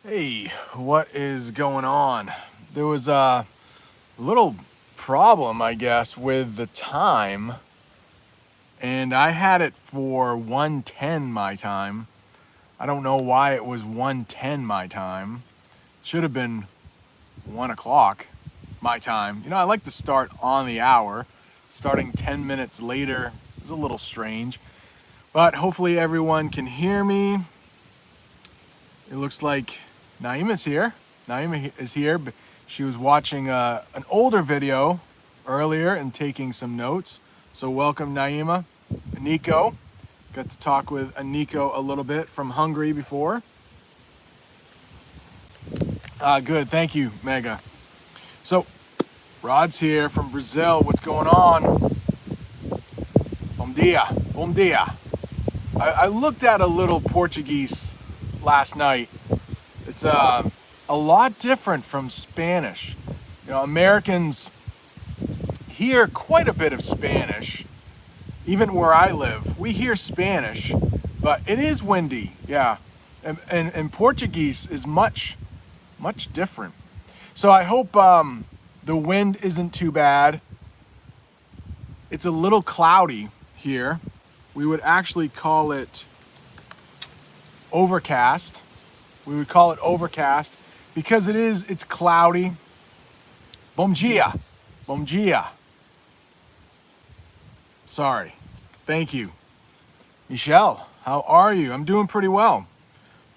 Hey, what is going on? There was a little problem, I guess, with the time, and I had it for 1:10 my time. I don't know why it was 1:10 my time. Should have been 1 o'clock my time. I like to start on the hour. Starting 10 minutes later is a little strange, but hopefully everyone can hear me. It looks like Naima's here. Naima is here. She was watching an older video earlier and taking some notes. So welcome, Naima. Aniko. Got to talk with Aniko a little bit from Hungary before. Good, thank you, Mega. So, Rod's here from Brazil. What's going on? Bom dia. Bom dia. I looked at a little Portuguese last night. It's a lot different from Spanish. Americans hear quite a bit of Spanish. Even where I live, we hear Spanish, but it is windy, yeah. And Portuguese is much different. So I hope the wind isn't too bad. It's a little cloudy here. We would actually call it overcast. We would call it overcast because it's cloudy. Bom dia. Bom dia. Sorry. Thank you. Michelle, how are you? I'm doing pretty well.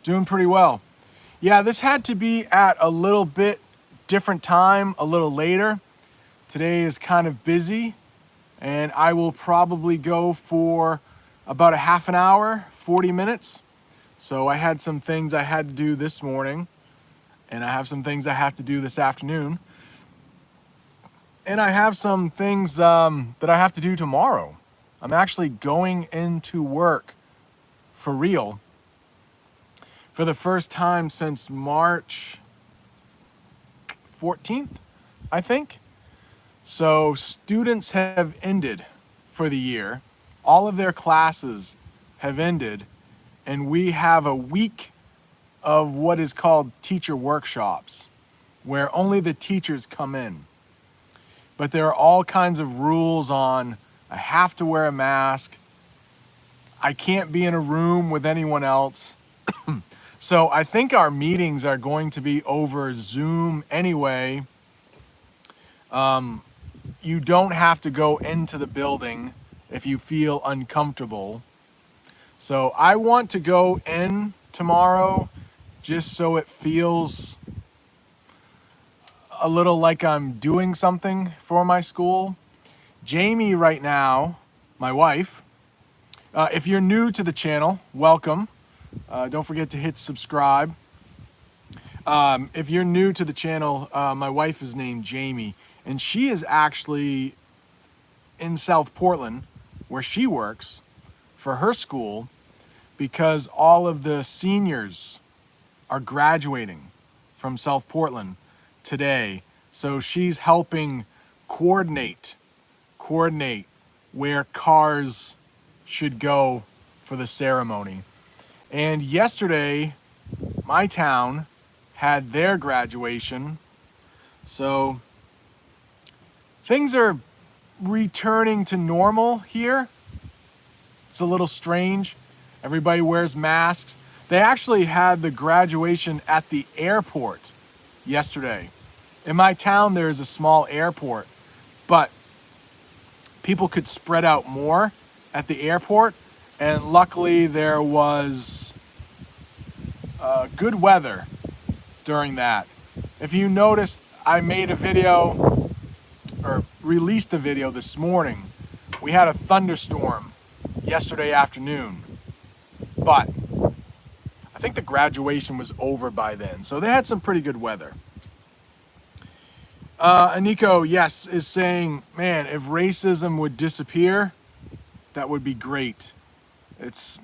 Doing pretty well. Yeah, this had to be at a little bit different time, a little later. Today is kind of busy, and I will probably go for about a half an hour, 40 minutes. So I had some things I had to do this morning, and I have some things I have to do this afternoon. And I have some things that I have to do tomorrow. I'm actually going into work for real for the first time since March 14th, I think. So students have ended for the year. All of their classes have ended. And we have a week of what is called teacher workshops, where only the teachers come in. But there are all kinds of rules on, I have to wear a mask, I can't be in a room with anyone else. So I think our meetings are going to be over Zoom anyway. You don't have to go into the building if you feel uncomfortable. So I want to go in tomorrow just so it feels a little like I'm doing something for my school. Jamie right now, my wife, if you're new to the channel, welcome. Don't forget to hit subscribe. If you're new to the channel, my wife is named Jamie, and she is actually in South Portland, where she works for her school, because all of the seniors are graduating from South Portland today. So she's helping coordinate where cars should go for the ceremony. And yesterday, my town had their graduation. So things are returning to normal here. It's a little strange. Everybody wears masks. They actually had the graduation at the airport yesterday. In my town, there is a small airport, but people could spread out more at the airport, and luckily there was good weather during that. If you noticed, I made a video, or released a video this morning. We had a thunderstorm yesterday afternoon, but I think the graduation was over by then, so they had some pretty good weather. Aniko, yes, is saying, man, if racism would disappear, that would be great. It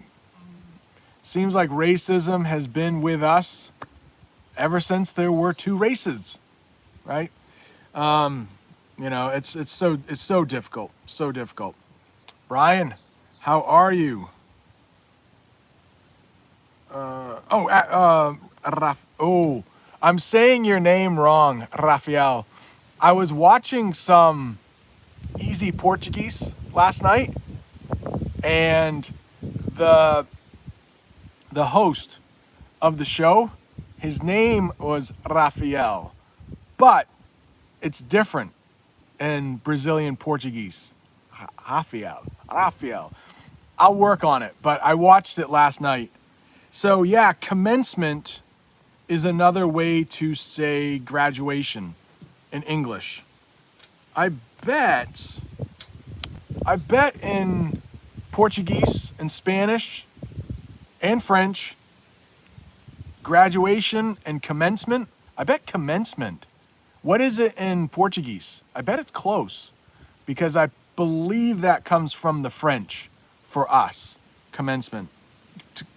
seems like racism has been with us ever since there were two races, right? It's so difficult, so difficult. Brian, how are you? Oh, I'm saying your name wrong, Rafael. I was watching some Easy Portuguese last night, and the host of the show, his name was Rafael, but it's different in Brazilian Portuguese. Rafael. I'll work on it, but I watched it last night. So yeah, commencement is another way to say graduation in English. I bet in Portuguese and Spanish and French, graduation and commencement, I bet commencement. What is it in Portuguese? I bet it's close, because I believe that comes from the French for us, commencement.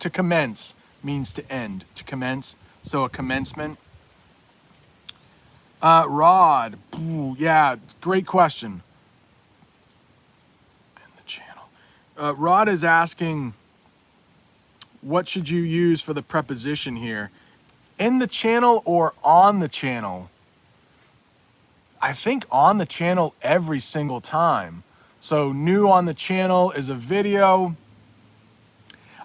To commence means to end, to commence. So a commencement. Rod, yeah, great question. In the channel. Rod is asking, what should you use for the preposition here? In the channel or on the channel? I think on the channel every single time. So new on the channel is a video.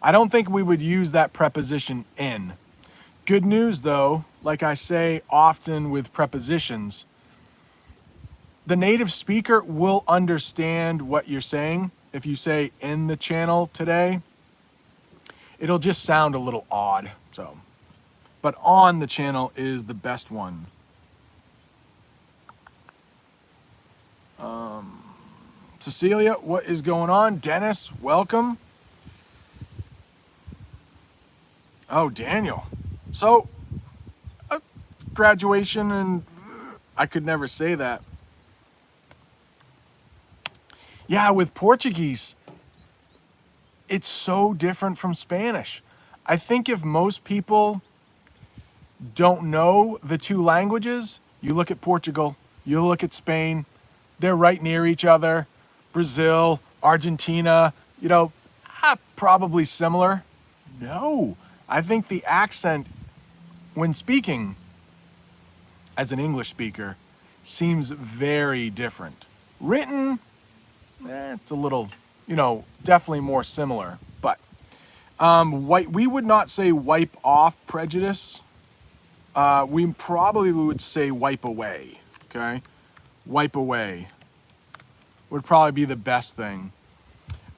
I don't think we would use that preposition in. Good news though, like I say often with prepositions, the native speaker will understand what you're saying. If you say in the channel today, it'll just sound a little odd. So, but on the channel is the best one. Cecilia, what is going on? Dennis, welcome. Oh, Daniel. So, graduation, and I could never say that. Yeah, with Portuguese, it's so different from Spanish. I think if most people don't know the two languages, you look at Portugal, you look at Spain, they're right near each other. Brazil, Argentina, probably similar. No, I think the accent when speaking as an English speaker seems very different. Written, it's a little, definitely more similar. But we would not say wipe off prejudice. We probably would say wipe away, okay? Wipe away would probably be the best thing.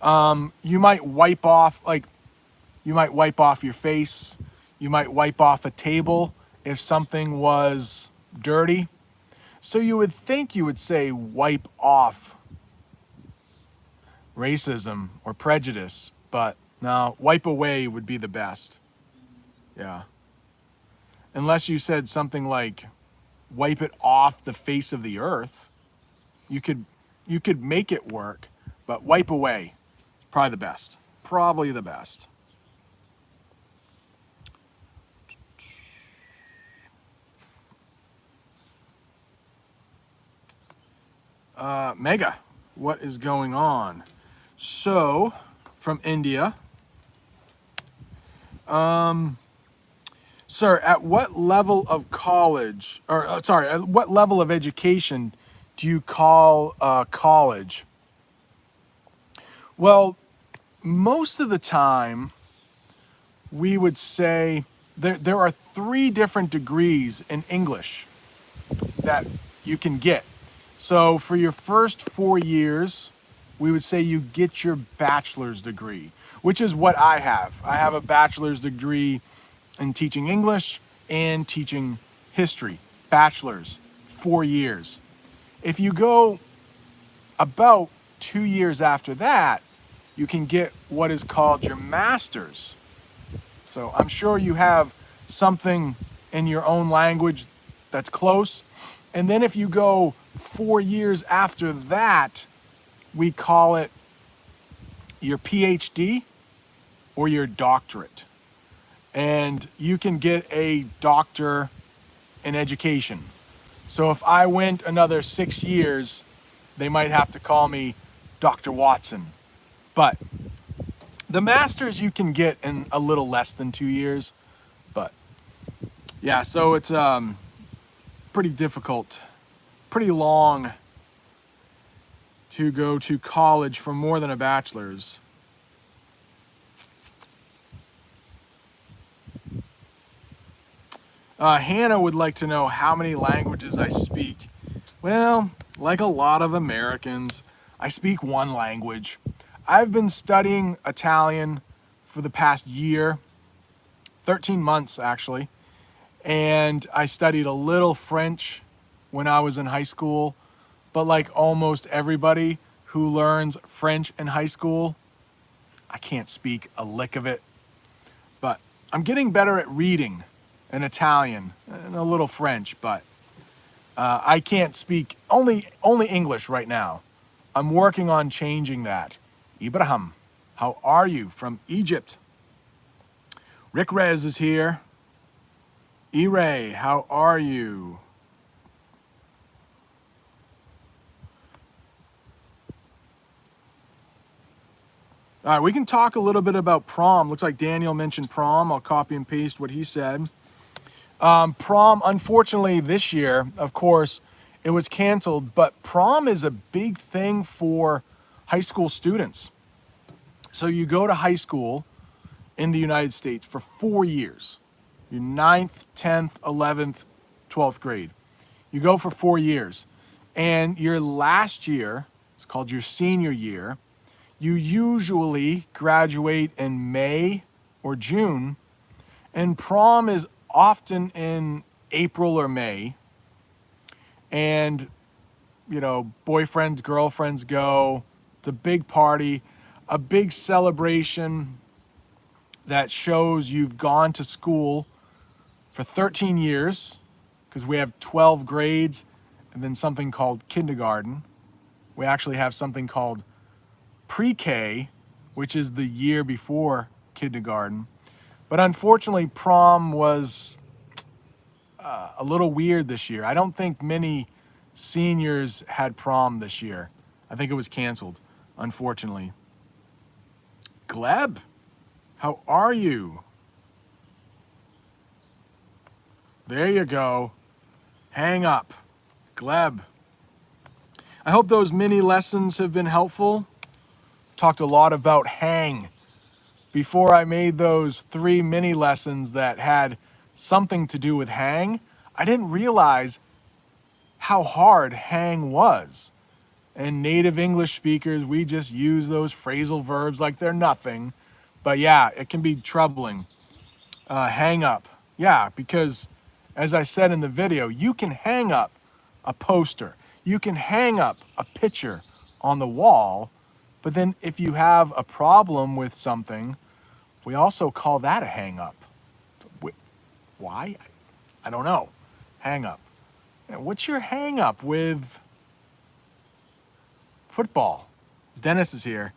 You might wipe off, your face. You might wipe off a table if something was dirty. So you would think you would say wipe off racism or prejudice, but no, wipe away would be the best. Yeah. Unless you said something like wipe it off the face of the earth, you could make it work, but wipe away, probably the best. Probably the best. Mega, what is going on? So, from India, sir, at what level of college, at what level of education do you call college? Well, most of the time, we would say there are 3 different degrees in English that you can get. So for your first 4 years, we would say you get your bachelor's degree, which is what I have. I have a bachelor's degree in teaching English and teaching history. Bachelor's, 4 years. If you go about 2 years after that, you can get what is called your master's. So I'm sure you have something in your own language that's close. And then if you go 4 years after that, we call it your PhD or your doctorate. And you can get a doctor in education. So if I went another 6 years, they might have to call me Dr. Watson. But the master's you can get in a little less than 2 years. But Yeah, so it's pretty difficult, pretty long to go to college for more than a bachelor's. Hannah would like to know how many languages I speak. Well, like a lot of Americans, I speak one language. I've been studying Italian for the past year, 13 months actually, and I studied a little French when I was in high school, but like almost everybody who learns French in high school, I can't speak a lick of it, but I'm getting better at reading in Italian and a little French, but I can't speak only English right now. I'm working on changing that. Ibrahim, how are you from Egypt? Rick Rez is here. E-Ray, how are you? All right, we can talk a little bit about prom. Looks like Daniel mentioned prom. I'll copy and paste what he said. Prom, unfortunately, this year, of course, it was canceled, but prom is a big thing for high school students. So you go to high school in the United States for 4 years. Your 9th, 10th, 11th, 12th grade. You go for 4 years. And your last year, it's called your senior year, you usually graduate in May or June, and prom is often in April or May. And, you know, boyfriends, girlfriends go. It's a big party, a big celebration that shows you've gone to school for 13 years, because we have 12 grades and then something called kindergarten. We actually have something called pre-K, which is the year before kindergarten. But unfortunately, prom was a little weird this year. I don't think many seniors had prom this year. I think it was canceled, unfortunately. Gleb, how are you? There you go. Hang up. Gleb. I hope those mini lessons have been helpful. Talked a lot about hang before I made those 3 mini lessons that had something to do with hang. I didn't realize how hard hang was. And native English speakers, we just use those phrasal verbs like they're nothing. But yeah, it can be troubling. Hang up. Yeah, because as I said in the video, you can hang up a poster. You can hang up a picture on the wall. But then if you have a problem with something, we also call that a hang up. Why? I don't know. Hang up. What's your hang up with football? Dennis is here,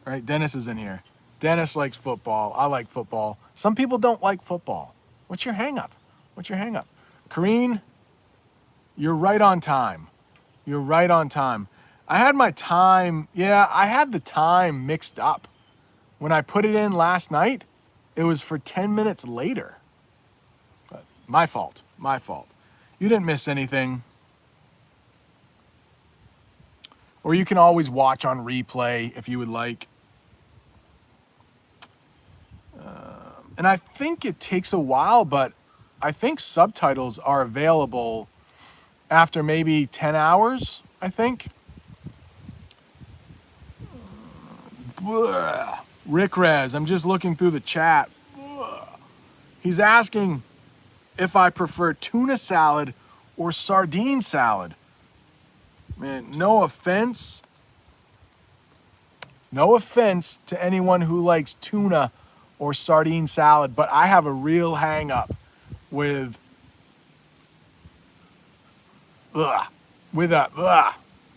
right? Dennis is in here. Dennis likes football. I like football. Some people don't like football. What's your hang up? What's your hang up? Kareen, you're right on time. You're right on time. I had my time, I had the time mixed up. When I put it in last night, it was for 10 minutes later. But my fault, my fault. You didn't miss anything. Or you can always watch on replay if you would like. And I think it takes a while, but I think subtitles are available after maybe 10 hours, I think. Rick Rez, I'm just looking through the chat. He's asking if I prefer tuna salad or sardine salad. Man, no offense. No offense to anyone who likes tuna or sardine salad, but I have a real hang up with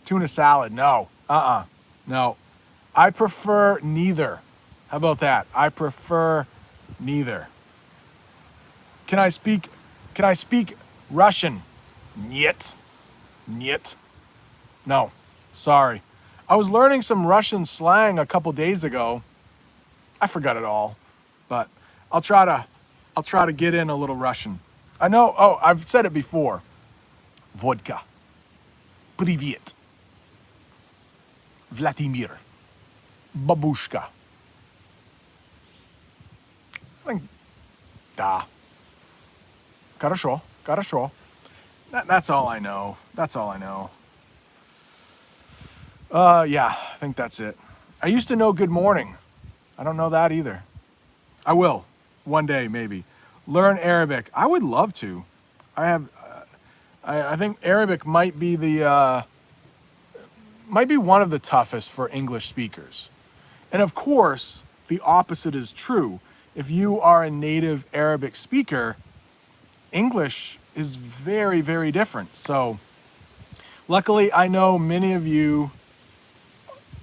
tuna salad. No, no. I prefer neither. How about that? I prefer neither. Can I speak Russian? Нет. Нет. No. Sorry. I was learning some Russian slang a couple days ago. I forgot it all, but I'll try to get in a little Russian. I know, oh, I've said it before. Vodka. Привет. Vladimir. Babushka. I think, da. Хорошо, хорошо. That's all I know. That's all I know. Yeah, I think that's it. I used to know good morning. I don't know that either. I will. One day, maybe. Learn Arabic. I would love to. I think Arabic might be one of the toughest for English speakers. And of course, the opposite is true. If you are a native Arabic speaker, English is very, very different. So luckily, I know many of you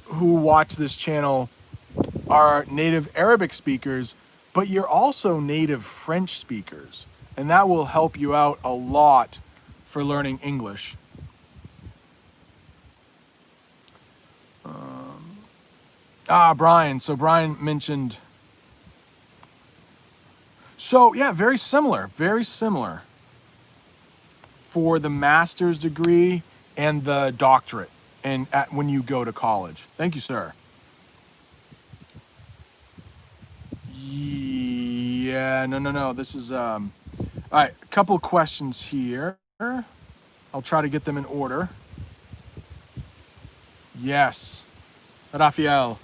who watch this channel are native Arabic speakers, but you're also native French speakers. And that will help you out a lot for learning English. Brian. So Brian mentioned. So yeah, very similar for the master's degree and the doctorate and when you go to college. Thank you, sir. Yeah, no. This is, all right, a couple of questions here. I'll try to get them in order. Yes, Rafael,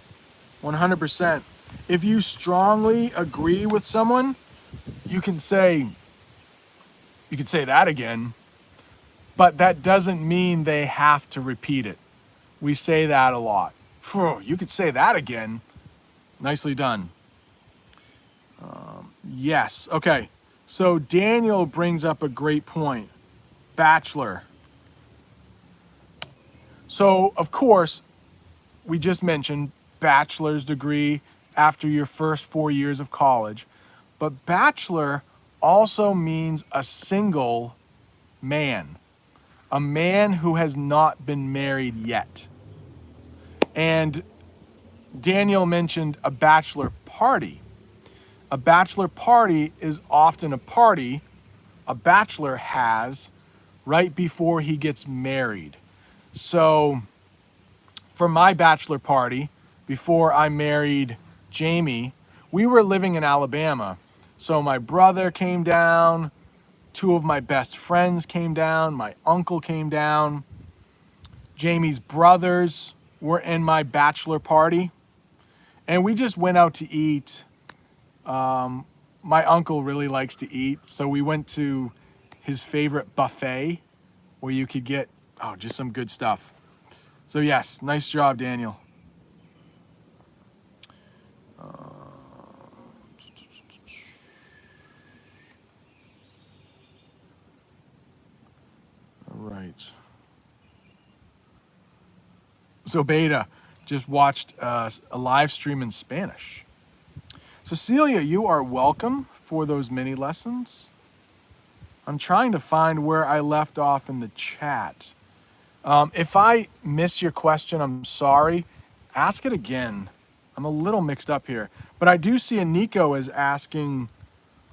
100%. If you strongly agree with someone, you can say that again, but that doesn't mean they have to repeat it. We say that a lot. You could say that again. Nicely done. Yes. Okay. So Daniel brings up a great point. Bachelor. So, of course, we just mentioned bachelor's degree after your first 4 years of college. But bachelor also means a single man. A man who has not been married yet. And Daniel mentioned a bachelor party. A bachelor party is often a party a bachelor has right before he gets married. So for my bachelor party, before I married Jamie, we were living in Alabama. So my brother came down, 2 of my best friends came down, my uncle came down, Jamie's brothers were in my bachelor party, and we just went out to eat. My uncle really likes to eat, so we went to his favorite buffet where you could get, just some good stuff. So yes, nice job, Daniel. All right. So Beta just watched a live stream in Spanish. Cecilia, you are welcome for those mini lessons. I'm trying to find where I left off in the chat. If I missed your question, I'm sorry. Ask it again. I'm a little mixed up here. But I do see Nico is asking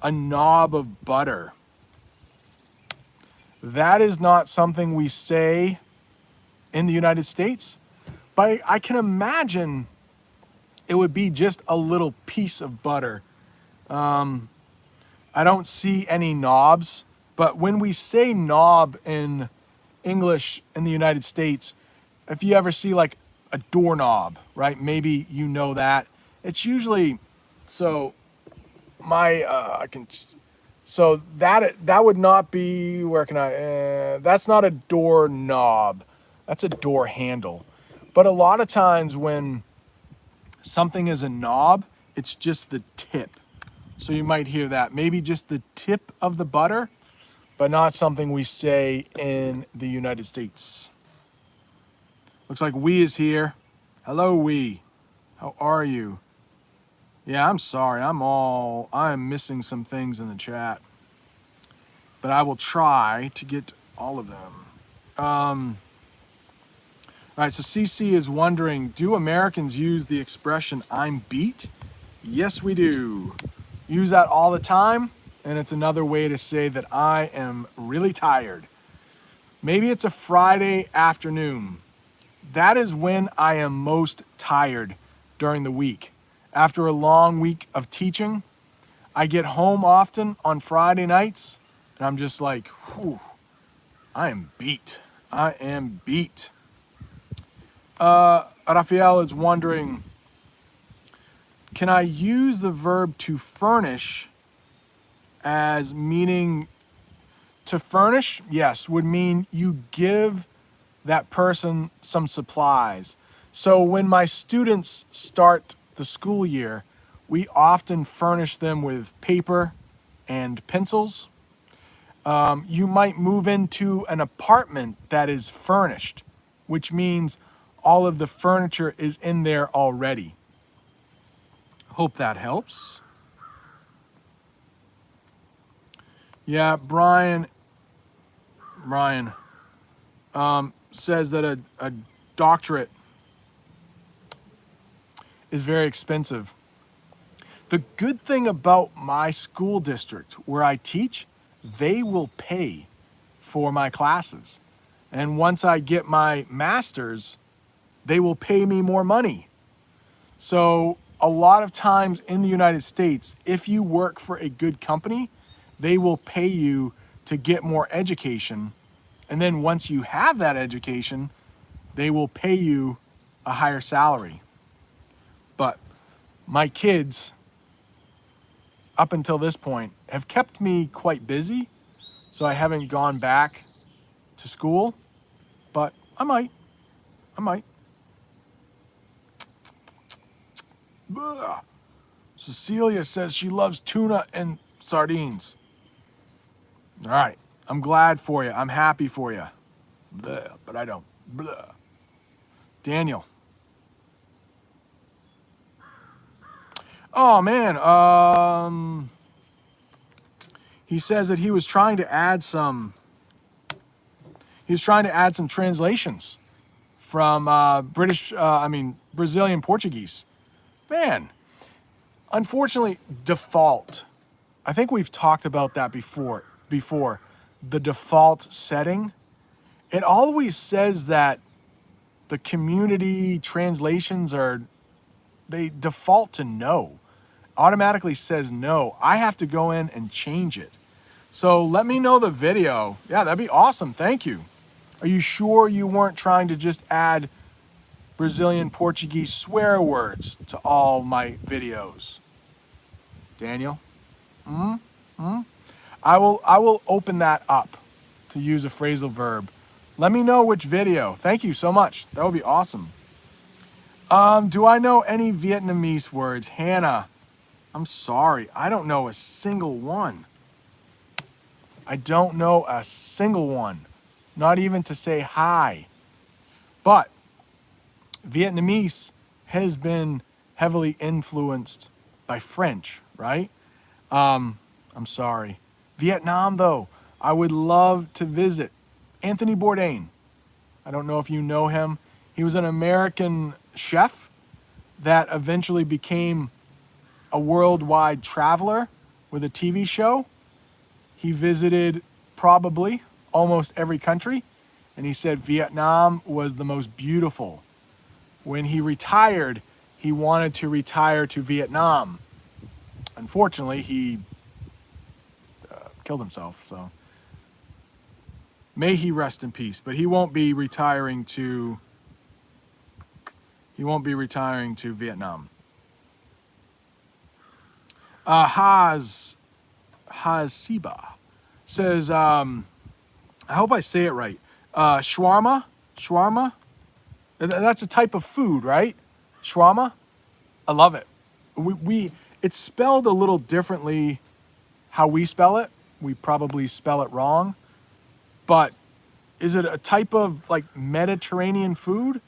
a knob of butter. That is not something we say in the United States, but I can imagine it would be just a little piece of butter. I don't see any knobs, but when we say knob in English in the United States, if you ever see like a doorknob, right? Maybe you know that. It's usually, so that would not be, where can I, that's not a doorknob. That's a door handle. But a lot of times when something is a knob, it's just the tip. So you might hear that. Maybe just the tip of the butter, but not something we say in the United States. Looks like Wee is here. Hello, Wee. How are you? Yeah, I'm sorry. I'm missing some things in the chat. But I will try to get all of them. All right, so CC is wondering, do Americans use the expression, I'm beat? Yes, we do. Use that all the time. and it's another way to say that I am really tired. Maybe it's a Friday afternoon. That is when I am most tired during the week. After a long week of teaching, I get home often on Friday nights, and I'm just like, whew, I am beat. I am beat. Rafael is wondering, can I use the verb to furnish as meaning to furnish? Yes, would mean you give that person some supplies. So when my students start the school year, we often furnish them with paper and pencils. You might move into an apartment that is furnished, which means all of the furniture is in there already. Hope that helps. Yeah, Brian says that a doctorate is very expensive. The good thing about my school district where I teach, they will pay for my classes. And once I get my master's, they will pay me more money. So a lot of times in the United States, if you work for a good company, they will pay you to get more education. And then once you have that education, they will pay you a higher salary. But my kids, up until this point, have kept me quite busy, so I haven't gone back to school, but I might. Ugh. Cecilia says she loves tuna and sardines. All right, I'm glad for you. I'm happy for you. Bleh, but I don't. Bleh. Daniel. Oh man, he says that he was trying to add some translations from Brazilian Portuguese. Man, unfortunately, default. I think we've talked about that before. The default setting, it always says that the community translations they default to no. Automatically says no. I have to go in and change it. So let me know the video. Yeah, that'd be awesome. Thank you. Are you sure you weren't trying to just add Brazilian Portuguese swear words to all my videos? Daniel? I will open that up to use a phrasal verb. Let me know which video. Thank you so much. That would be awesome. Do I know any Vietnamese words? Hannah, I'm sorry. I don't know a single one. I don't know a single one. Not even to say hi. But Vietnamese has been heavily influenced by French, right? I'm sorry. Vietnam, though, I would love to visit. Anthony Bourdain. I don't know if you know him. He was an American chef that eventually became a worldwide traveler with a TV show. He visited probably almost every country, and he said Vietnam was the most beautiful. When he retired, he wanted to retire to Vietnam. Unfortunately, he killed himself, so may he rest in peace. But he won't be retiring to Vietnam. Siba says, I hope I say it right. Shawarma? That's a type of food, right? Shawarma? I love it. It's spelled a little differently how we spell it. We probably spell it wrong. But is it a type of like Mediterranean food?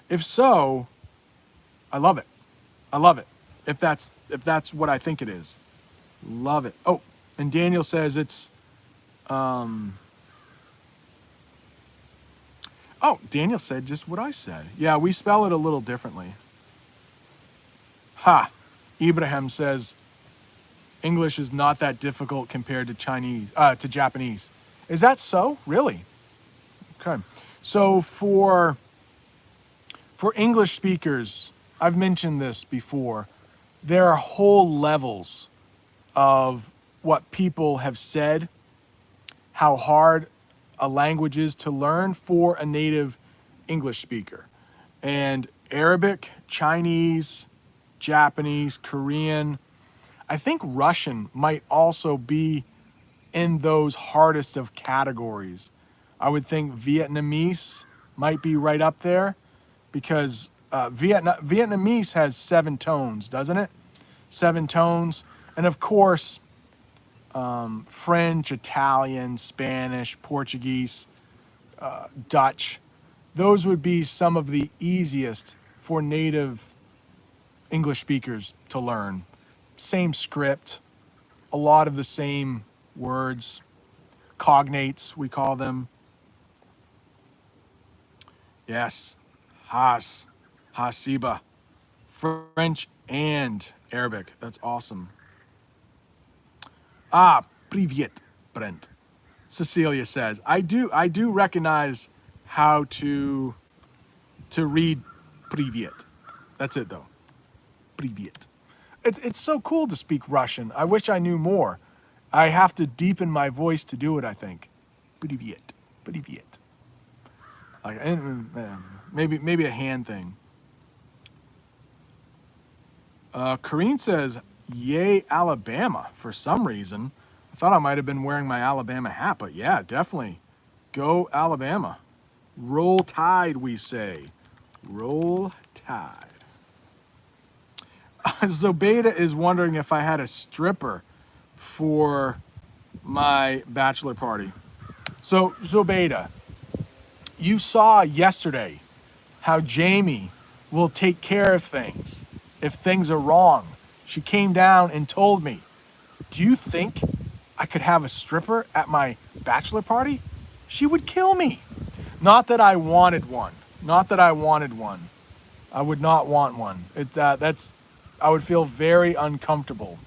If so, I love it. If that's what I think it is. Love it. Oh, and Daniel says it's Daniel said just what I said. Yeah, we spell it a little differently. Ibrahim says, English is not that difficult compared to Japanese. Is that so? Really? Okay. So for English speakers, I've mentioned this before, there are whole levels of what people have said, how hard a language is to learn for a native English speaker. And Arabic, Chinese, Japanese, Korean, I think Russian might also be in those hardest of categories. I would think Vietnamese might be right up there because Vietnamese has 7 tones, doesn't it? 7 tones. And of course, French, Italian, Spanish, Portuguese, Dutch. Those would be some of the easiest for native English speakers to learn. Same script, a lot of the same words, cognates, we call them. Yes, has, hasiba, French and Arabic. That's awesome. Ah, привет, Brent. Cecilia says, I do recognize how to read привет. That's it though. Привет. It's so cool to speak Russian. I wish I knew more. I have to deepen my voice to do it, I think. Привет. Привет. Like, maybe a hand thing. Corrine says, yay, Alabama, for some reason. I thought I might have been wearing my Alabama hat, but yeah, definitely. Go Alabama. Roll Tide, we say. Roll Tide. Zobeda is wondering if I had a stripper for my bachelor party. So, Zobeda, you saw yesterday how Jamie will take care of things if things are wrong. She came down and told me, do you think I could have a stripper at my bachelor party? She would kill me. Not that I wanted one. Not that I wanted one. I would not want one. I would feel very uncomfortable.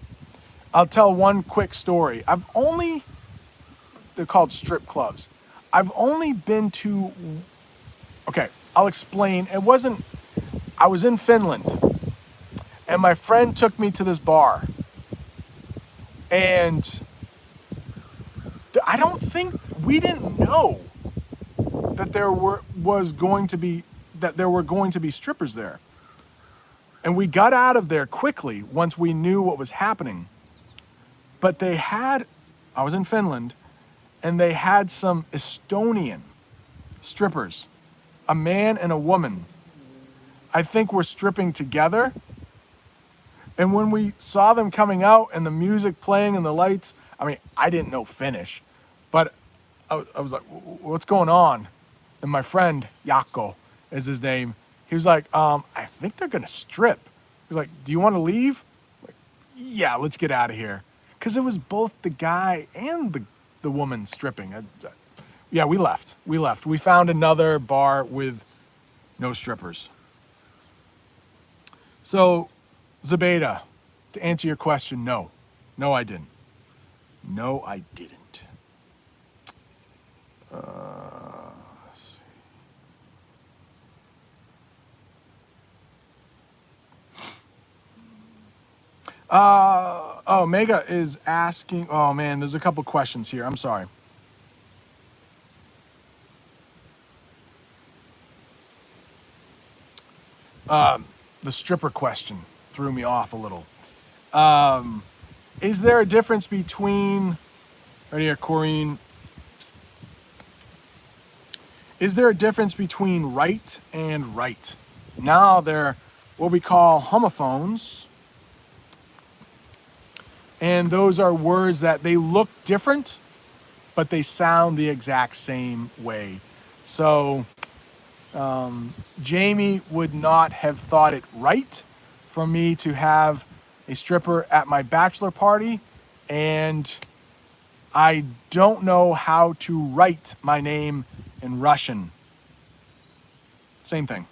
I'll tell one quick story. They're called strip clubs. I've only been to, okay, I'll explain. I was in Finland, and my friend took me to this bar. And I don't think, we didn't know that there were going to be strippers there. And we got out of there quickly once we knew what was happening. But I was in Finland, and they had some Estonian strippers, a man and a woman. I think were stripping together. And when we saw them coming out and the music playing and the lights, I mean, I didn't know Finnish, but I was like, what's going on? And my friend, Jaakko is his name, he was like, I think they're gonna strip. He's like, do you want to leave? I'm like, yeah, let's get out of here. Because it was both the guy and the woman stripping. Yeah, we left. We found another bar with no strippers. So, Zebeda, to answer your question, no. No, I didn't. No, I didn't. Let's see. Mega is asking, oh man, there's a couple questions here. I'm sorry. The stripper question threw me off a little. Is there a difference between, right here, Corrine, is there a difference between right and right? Now they're what we call homophones. And those are words that they look different, but they sound the exact same way. So Jamie would not have thought it right for me to have a stripper at my bachelor party, and I don't know how to write my name in Russian. Same thing.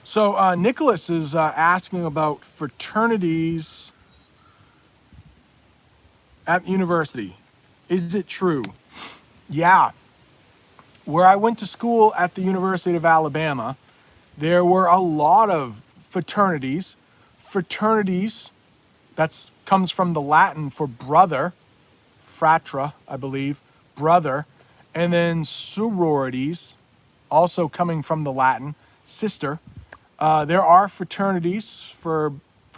So Nicholas is asking about fraternities at university. Is it true? Yeah. Where I went to school at the University of Alabama, there were a lot of fraternities. Fraternities, that comes from the Latin for brother, fratra, I believe, brother. And then sororities, also coming from the Latin, sister. There are fraternities for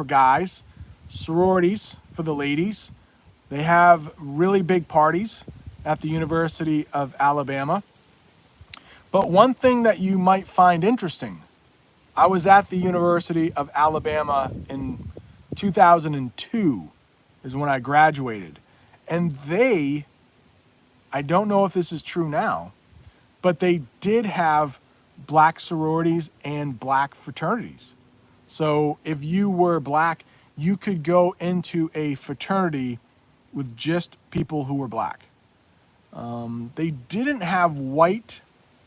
guys, sororities for the ladies. They have really big parties at the University of Alabama. But one thing that you might find interesting, I was at the University of Alabama in 2002 is when I graduated. And I don't know if this is true now, but they did have black sororities and black fraternities. So if you were black, you could go into a fraternity with just people who were black. They didn't have white.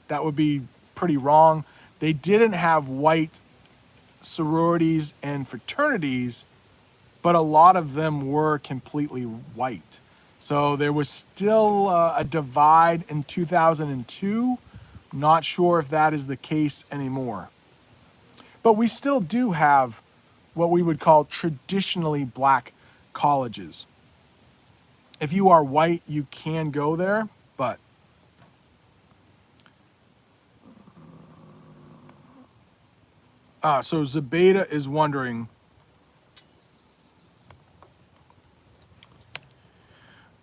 That would be pretty wrong. They didn't have white sororities and fraternities, but a lot of them were completely white. So there was still a divide in 2002. Not sure if that is the case anymore. But we still do have what we would call traditionally black colleges. If you are white, you can go there, but so Zabeda is wondering,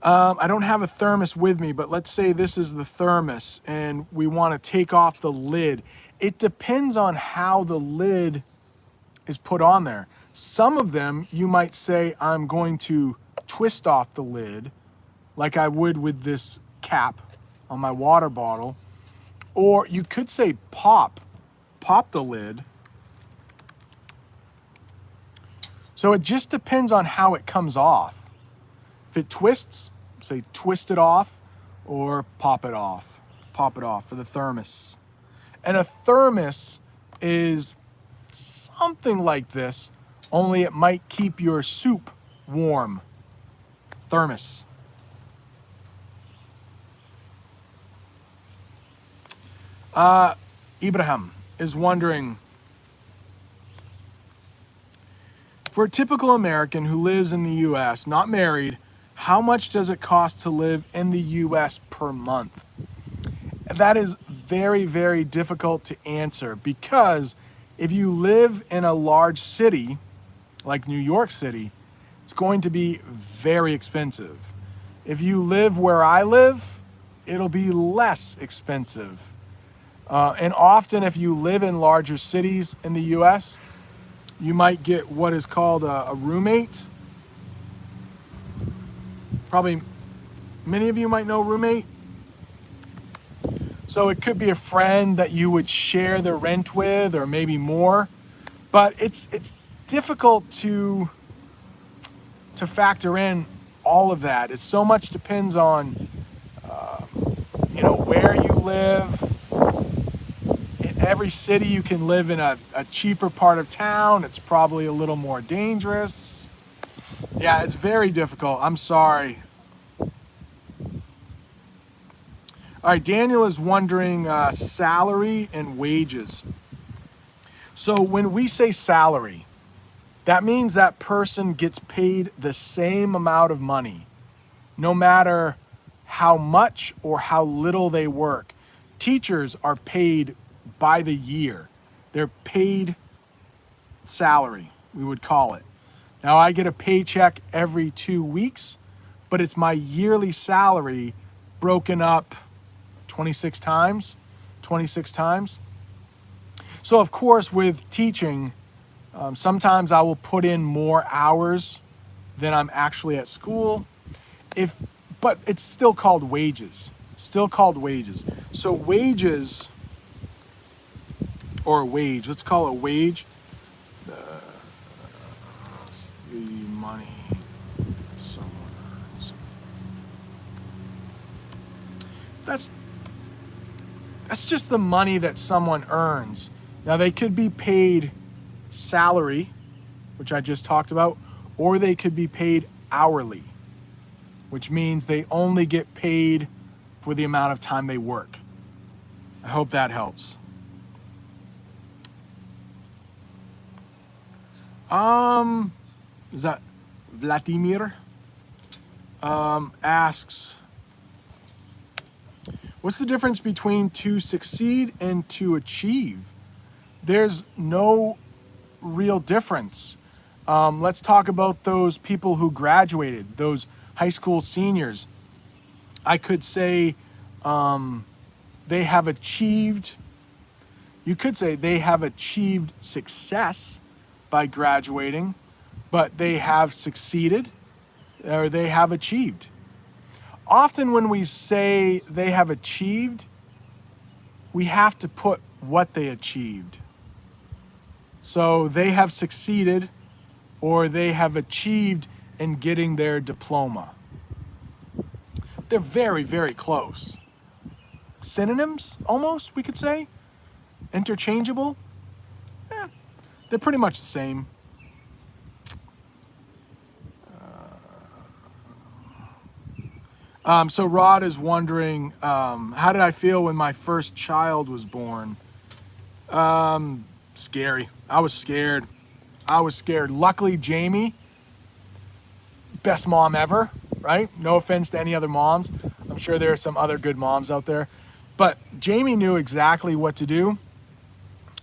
I don't have a thermos with me, but let's say this is the thermos and we want to take off the lid. It depends on how the lid is put on there. Some of them, you might say, I'm going to twist off the lid like I would with this cap on my water bottle. Or you could say pop the lid. So it just depends on how it comes off. If it twists, say twist it off or pop it off for the thermos. And a thermos is something like this, only it might keep your soup warm. Thermos. Ibrahim is wondering, for a typical American who lives in the U.S., not married, how much does it cost to live in the U.S. per month? That is very, very difficult to answer because if you live in a large city, like New York City, it's going to be very expensive. If you live where I live, it'll be less expensive. And often if you live in larger cities in the U.S., you might get what is called a roommate. Probably many of you might know roommate. So it could be a friend that you would share the rent with or maybe more. But it's difficult to factor in all of that. It so much depends on where you live. In every city you can live in a cheaper part of town. It's probably a little more dangerous. Yeah, it's very difficult. I'm sorry. All right, Daniel is wondering salary and wages. So when we say salary, that means that person gets paid the same amount of money, no matter how much or how little they work. Teachers are paid by the year. They're paid salary, we would call it. Now I get a paycheck every 2 weeks, but it's my yearly salary broken up 26 times. So of course with teaching, sometimes I will put in more hours than I'm actually at school. But it's still called wages. So wages, or a wage, let's call it a wage. The money someone earns. That's just the money that someone earns. Now they could be paid salary, which I just talked about, or they could be paid hourly, which means they only get paid for the amount of time they work. I hope that helps. Is that Vladimir? Asks, what's the difference between to succeed and to achieve? There's no real difference. Let's talk about those people who graduated, those high school seniors. I could say they have achieved, you could say they have achieved success by graduating, but they have succeeded or they have achieved. Often when we say they have achieved, we have to put what they achieved. So they have succeeded or they have achieved in getting their diploma. They're very, very close. Synonyms, almost, we could say. Interchangeable. They're pretty much the same. So Rod is wondering, how did I feel when my first child was born? Scary. I was scared. Luckily, Jamie, best mom ever, right? No offense to any other moms. I'm sure there are some other good moms out there. But Jamie knew exactly what to do.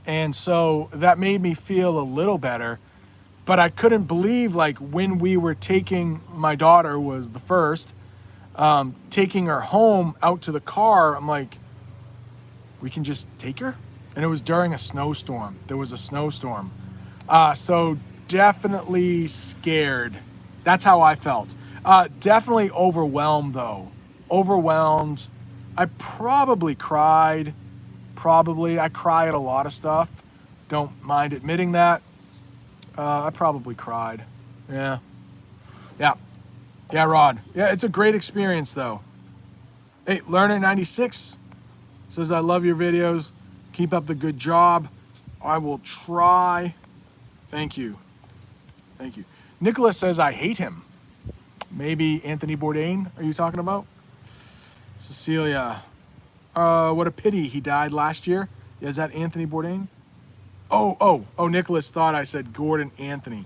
And so that made me feel a little better. But I couldn't believe, like, when we were taking, my daughter was the first, taking her home out to the car, I'm like, we can just take her? And it was during a snowstorm. There was a snowstorm. So definitely scared. That's how I felt. Definitely overwhelmed, though. Overwhelmed. I probably cried. I cry at a lot of stuff. Don't mind admitting that. I probably cried. Yeah, Rod. Yeah, it's a great experience, though. Hey, Learner96 says, I love your videos. Keep up the good job. I will try. Thank you. Nicholas says, I hate him. Maybe Anthony Bourdain, are you talking about? Cecilia, what a pity he died last year. Yeah, is that Anthony Bourdain? Oh, Nicholas thought I said Gordon Anthony.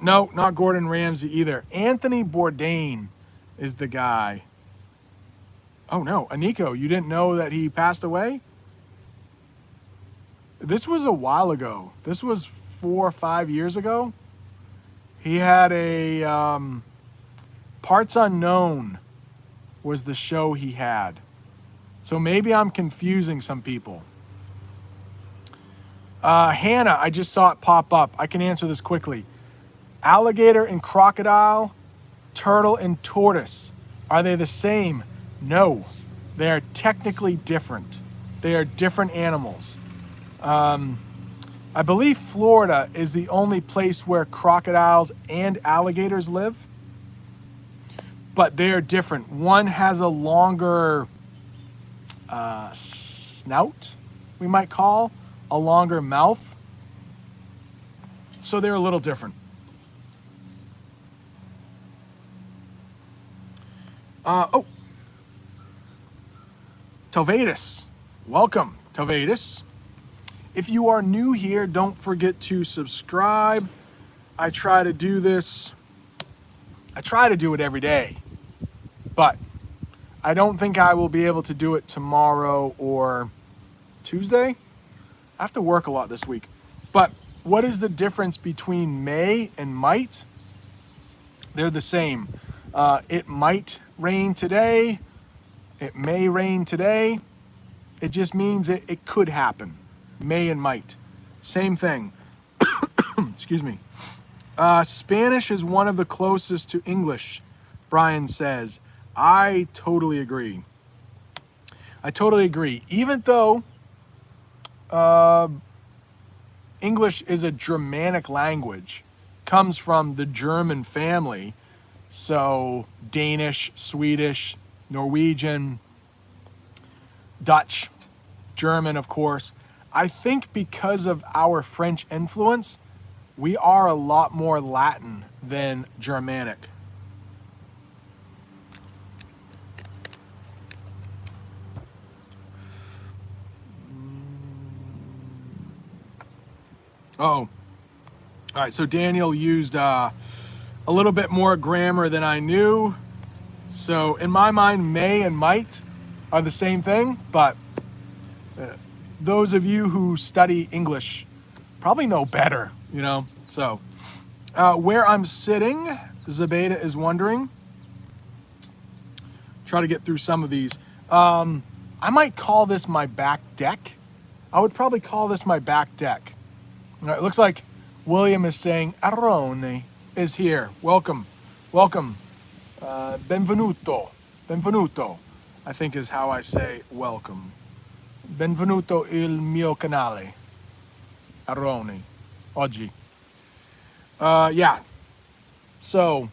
No, not Gordon Ramsay either. Anthony Bourdain is the guy. Oh no, Aniko, you didn't know that he passed away? This was a while ago. This was 4 or 5 years ago. He had a, Parts Unknown was the show he had. So maybe I'm confusing some people. Hannah, I just saw it pop up. I can answer this quickly. Alligator and crocodile, turtle and tortoise. Are they the same? No, they are technically different. They are different animals. I believe Florida is the only place where crocodiles and alligators live, but they're different. One has a longer snout, we might call, a longer mouth. So they're a little different. Tovatus. Welcome, Tovatus. If you are new here, don't forget to subscribe. I try to do this. I try to do it every day, but I don't think I will be able to do it tomorrow or Tuesday. I have to work a lot this week. But what is the difference between may and might? They're the same. It might rain today. It may rain today. It just means it could happen. May and might. Same thing. Excuse me. Spanish is one of the closest to English, Brian says. I totally agree. Even though English is a Germanic language, comes from the German family, so Danish, Swedish, Norwegian, Dutch, German, of course. I think because of our French influence, we are a lot more Latin than Germanic. Oh, all right. So Daniel used a little bit more grammar than I knew. So in my mind, may and might are the same thing, but those of you who study English probably know better, you know? So where I'm sitting, Zabeda is wondering. Try to get through some of these. I might call this my back deck. I would probably call this my back deck. All right, it looks like William is saying Arone is here. Welcome. Welcome. Benvenuto. Benvenuto, I think is how I say welcome. Benvenuto il mio canale. Arone. Oggi. Yeah. So,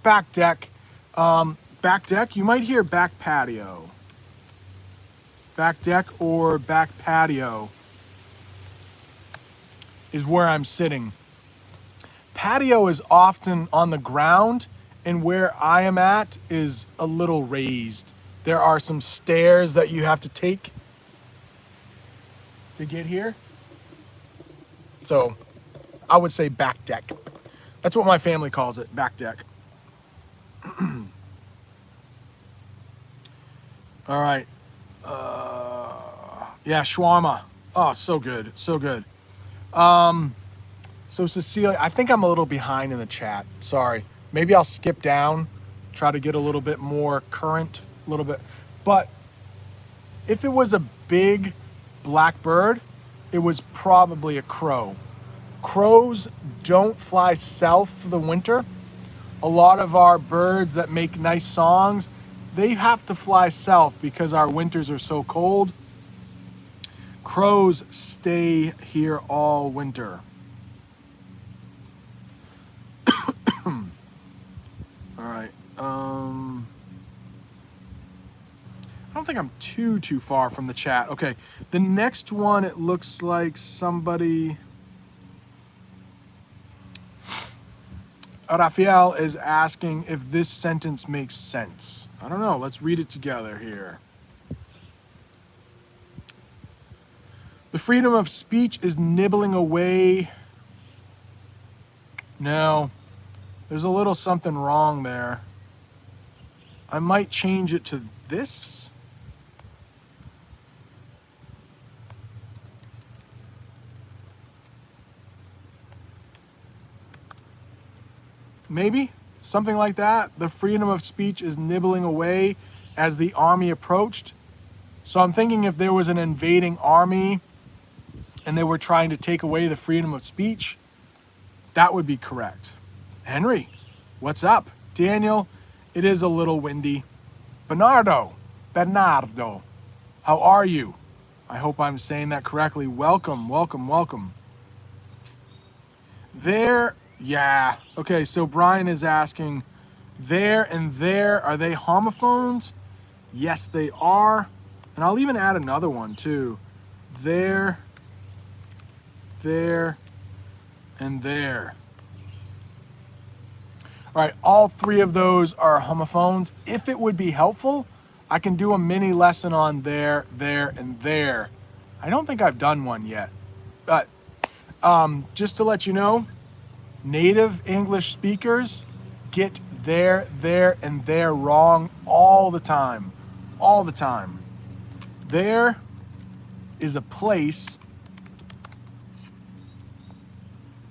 back deck. Back deck, you might hear back patio. Back deck or back patio is where I'm sitting. Patio is often on the ground, and where I am at is a little raised. There are some stairs that you have to take to get here. So I would say back deck. That's what my family calls it, back deck. All right. Yeah, shawarma. Oh, so good, so good. So Cecilia, I think I'm a little behind in the chat. Sorry. Maybe I'll skip down, try to get a little bit more current, a little bit. But if it was a big black bird, it was probably a crow. Crows don't fly south for the winter. A lot of our birds that make nice songs, they have to fly south because our winters are so cold. Crows stay here all winter. All right. I don't think I'm too far from the chat. Okay. The next one, it looks like somebody... Rafael is asking if this sentence makes sense. I don't know. Let's read it together here. The freedom of speech is nibbling away. No, there's a little something wrong there. I might change it to this. Maybe something like that. The freedom of speech is nibbling away as the army approached. So I'm thinking if there was an invading army and they were trying to take away the freedom of speech, that would be correct. Henry, what's up? Daniel, it is a little windy. Bernardo, how are you? I hope I'm saying that correctly. Welcome, welcome, welcome. There, yeah. Okay, so Brian is asking, there and there, are they homophones? Yes, they are. And I'll even add another one too. There, there, and there. All right, all three of those are homophones. If it would be helpful, I can do a mini lesson on there, there, and there. I don't think I've done one yet. But just to let you know, native English speakers get there, and there wrong all the time. All the time. There is a place.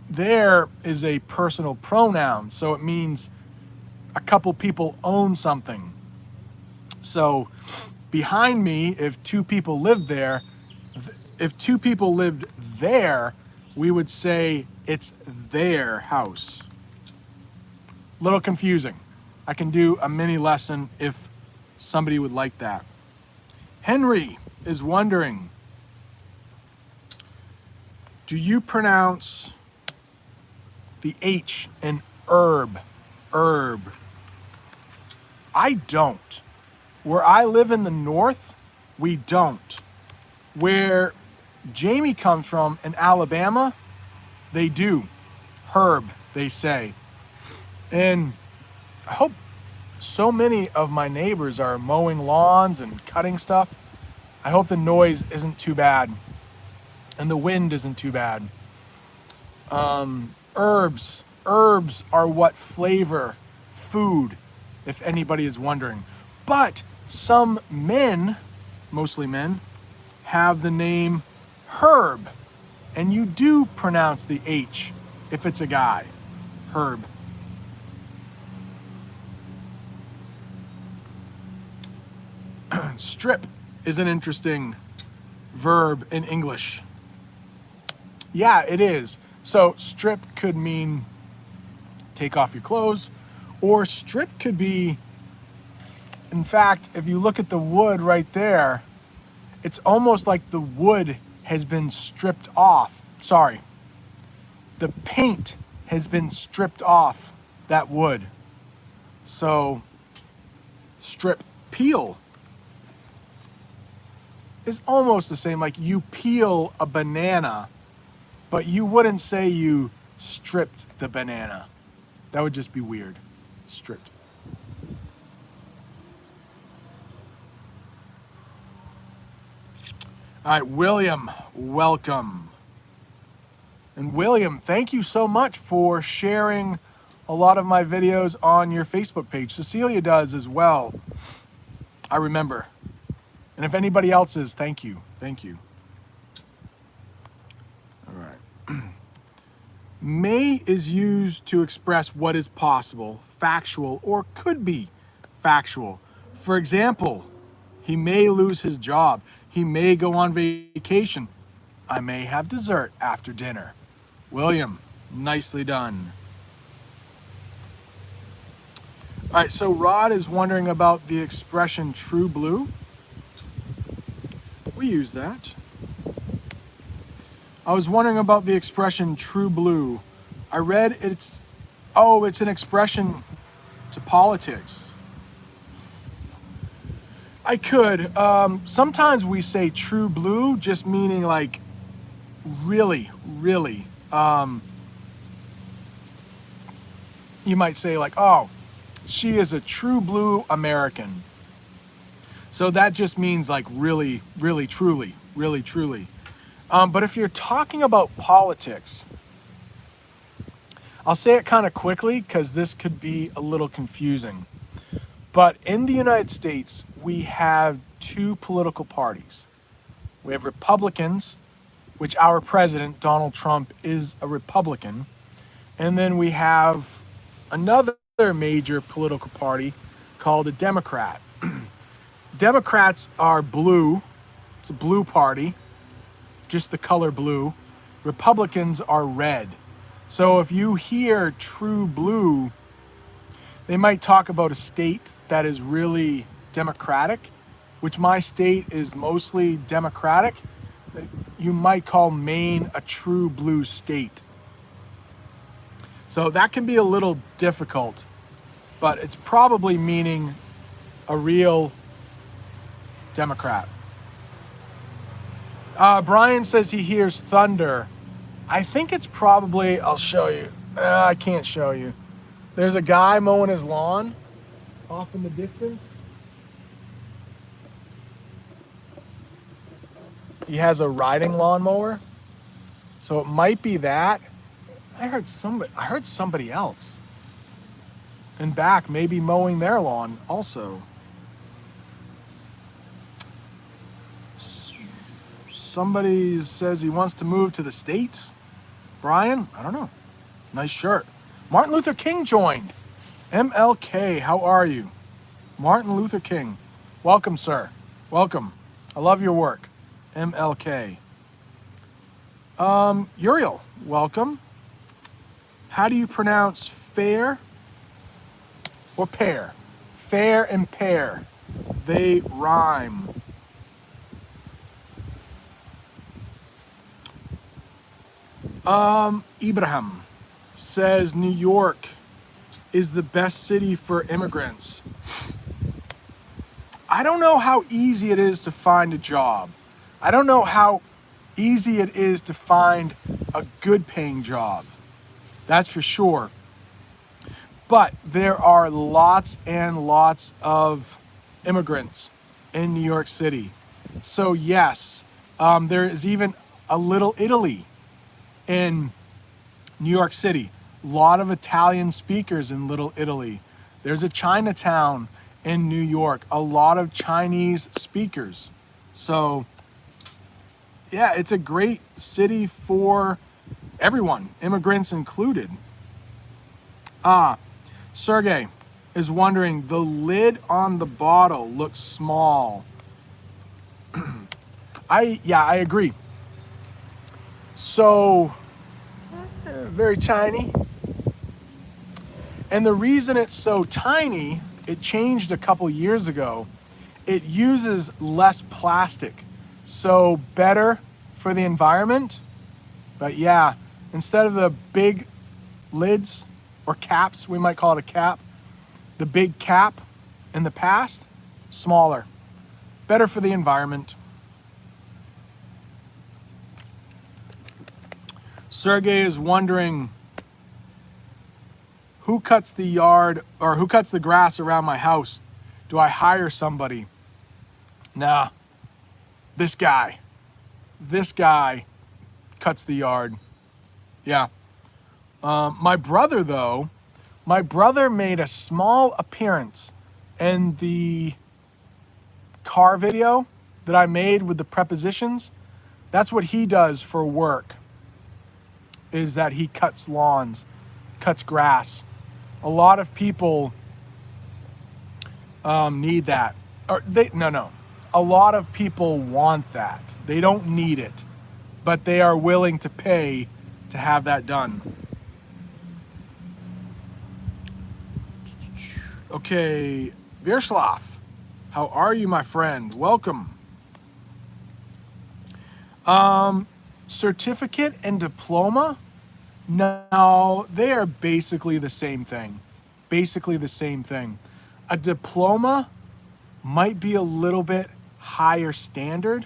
There is a personal pronoun, so it means a couple people own something. So behind me, if two people lived there, we would say it's their house. Little confusing. I can do a mini lesson if somebody would like that. Henry is wondering, do you pronounce the H in herb? Herb. I don't. Where I live in the north, we don't. Where Jamie comes from in Alabama, they do. Herb, they say. And I hope so many of my neighbors are mowing lawns and cutting stuff. I hope the noise isn't too bad and the wind isn't too bad. Herbs are what flavor food, if anybody is wondering. But some men, mostly men, have the name Herb, and you do pronounce the H if it's a guy. Herb. Strip is an interesting verb in English. Yeah, it is. So strip could mean take off your clothes, or strip could be, in fact, if you look at the wood right there, it's almost like the wood has been stripped off. Sorry. The paint has been stripped off that wood. So strip, peel is almost the same. Like you peel a banana, but you wouldn't say you stripped the banana. That would just be weird. Stripped. All right, William, welcome. And William, thank you so much for sharing a lot of my videos on your Facebook page. Cecilia does as well. I remember. And if anybody else is, thank you. Thank you. All right. May is used to express what is possible, factual, or could be factual. For example, he may lose his job. He may go on vacation. I may have dessert after dinner. William, nicely done. All right, so Rod is wondering about the expression true blue. We use that. I was wondering about the expression true blue. I read it's an expression to politics. I could. Sometimes we say true blue, just meaning like really, really. You might say like, oh, she is a true blue American. So that just means like really, really, truly, really, truly. But if you're talking about politics, I'll say it kind of quickly because this could be a little confusing. But in the United States, we have two political parties. We have Republicans, which our president, Donald Trump, is a Republican. And then we have another major political party called a Democrat. Democrats are blue. It's a blue party, just the color blue. Republicans are red. So if you hear true blue, they might talk about a state that is really Democratic, which my state is mostly Democratic. You might call Maine a true blue state. So that can be a little difficult, but it's probably meaning a real Democrat. Brian says he hears thunder. I think it's probably, I'll show you. I can't show you. There's a guy mowing his lawn off in the distance. He has a riding lawnmower. So it might be that. I heard somebody else in back maybe mowing their lawn also. Somebody says he wants to move to the States. Brian, I don't know. Nice shirt. Martin Luther King joined. MLK, how are you? Martin Luther King. Welcome, sir. Welcome. I love your work. MLK. Uriel, welcome. How do you pronounce fair or pear? Fair and pear. They rhyme. Ibrahim says New York is the best city for immigrants. I don't know how easy it is to find a job. I don't know how easy it is to find a good paying job. That's for sure. But there are lots and lots of immigrants in New York City. So yes, there is even a little Italy in New York City. A lot of Italian speakers in Little Italy. There's a Chinatown in New York. A lot of Chinese speakers. So yeah, it's a great city for everyone, immigrants included. Sergey is wondering, the lid on the bottle looks small. I agree. So, very tiny. And the reason it's so tiny, it changed a couple years ago. It uses less plastic. So better for the environment. But yeah, instead of the big lids or caps, we might call it a cap, the big cap in the past, smaller. Better for the environment. Sergey is wondering, who cuts the yard or who cuts the grass around my house? Do I hire somebody? Nah, this guy cuts the yard. Yeah. My brother made a small appearance in the car video that I made with the prepositions. That's what he does for work, is that he cuts lawns, cuts grass. A lot of people need that. A lot of people want that. They don't need it, but they are willing to pay to have that done. Okay, Virslav, how are you, my friend? Welcome. Certificate and diploma? No, they are basically the same thing. A diploma might be a little bit higher standard.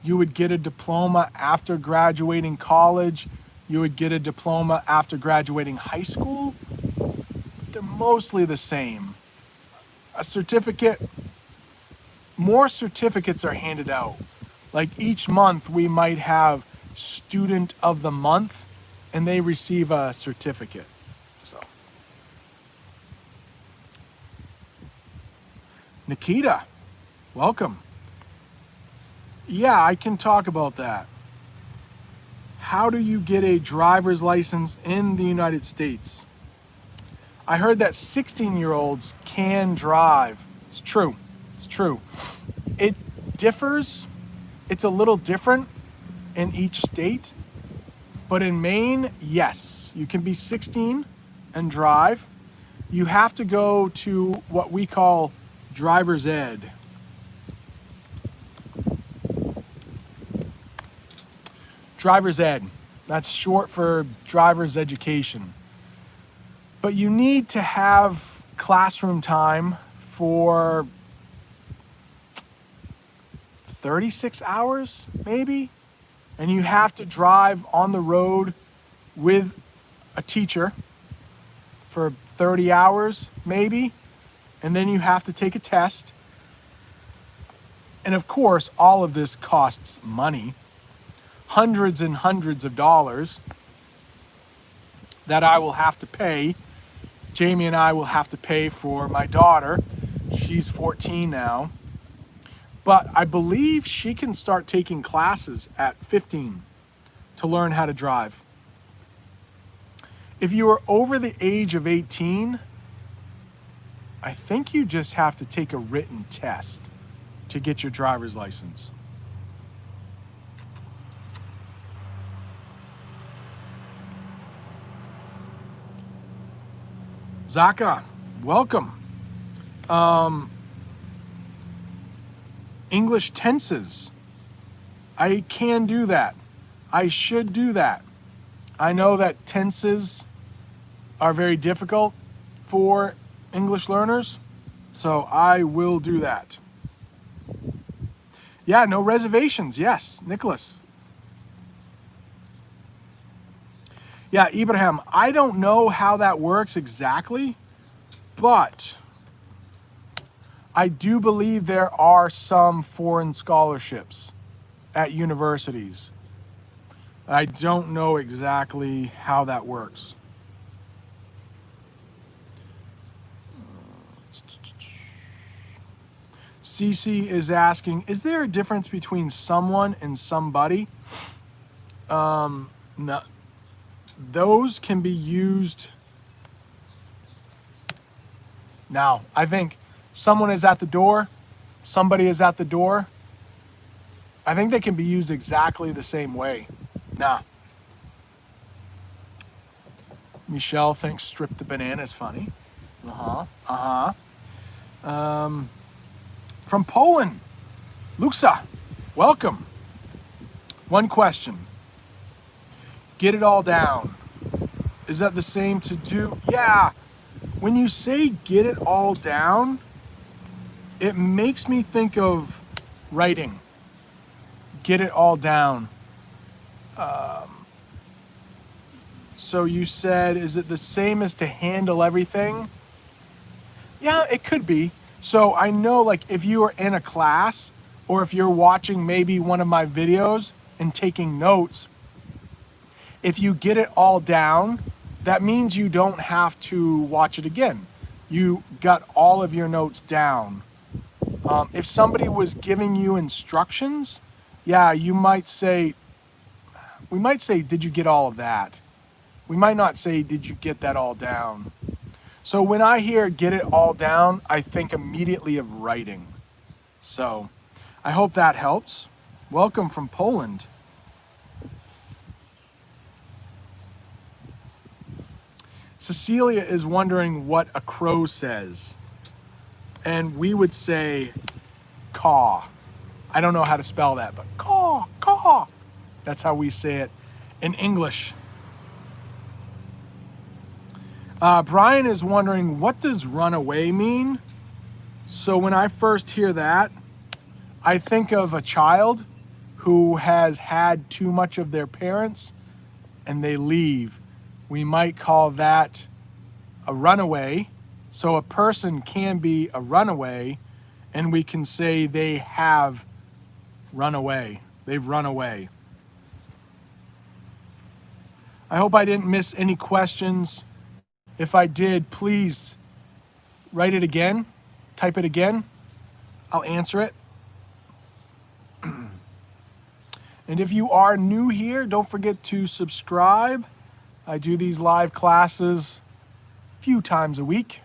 You would get a diploma after graduating college. You would get a diploma after graduating high school. They're mostly the same. A certificate, more certificates are handed out. Like each month we might have student of the month and they receive a certificate. So, Nikita, welcome. Yeah, I can talk about that. How do you get a driver's license in the United States? I heard that 16-year-olds can drive. It's true. It differs. It's a little different in each state. But in Maine, yes, you can be 16 and drive. You have to go to what we call driver's ed. Driver's ed. That's short for driver's education. But you need to have classroom time for 36 hours, maybe. And you have to drive on the road with a teacher for 30 hours, maybe. And then you have to take a test. And of course, all of this costs money. Hundreds and hundreds of dollars that I will have to pay. Jamie and I will have to pay for my daughter. She's 14 now. But I believe she can start taking classes at 15 to learn how to drive. If you are over the age of 18, I think you just have to take a written test to get your driver's license. Zaka, welcome. English tenses. I can do that. I should do that. I know that tenses are very difficult for English learners, so I will do that. Yeah, no reservations. Yes, Nicholas. Yeah, Ibrahim, I don't know how that works exactly, but I do believe there are some foreign scholarships at universities. I don't know exactly how that works. Cece is asking, is there a difference between someone and somebody? No, those can be used. Now, I think someone is at the door, somebody is at the door. I think they can be used exactly the same way. Nah. Michelle thinks strip the banana is funny. From Poland, Luxa, welcome. One question. Get it all down. Is that the same to do? Yeah. When you say get it all down, it makes me think of writing. Get it all down. So you said, is it the same as to handle everything? Yeah, it could be. So I know, like, if you are in a class or if you're watching maybe one of my videos and taking notes, if you get it all down, that means you don't have to watch it again. You got all of your notes down. If somebody was giving you instructions, yeah, we might say, did you get all of that? We might not say, did you get that all down? So when I hear get it all down, I think immediately of writing. So I hope that helps. Welcome from Poland. Cecilia is wondering what a crow says. And we would say caw. I don't know how to spell that, but caw, caw. That's how we say it in English. Brian is wondering, what does runaway mean? So when I first hear that, I think of a child who has had too much of their parents and they leave. We might call that a runaway. So a person can be a runaway, and we can say they have run away. They've run away. I hope I didn't miss any questions. If I did, please write it again, type it again. I'll answer it. And if you are new here, don't forget to subscribe. I do these live classes a few times a week.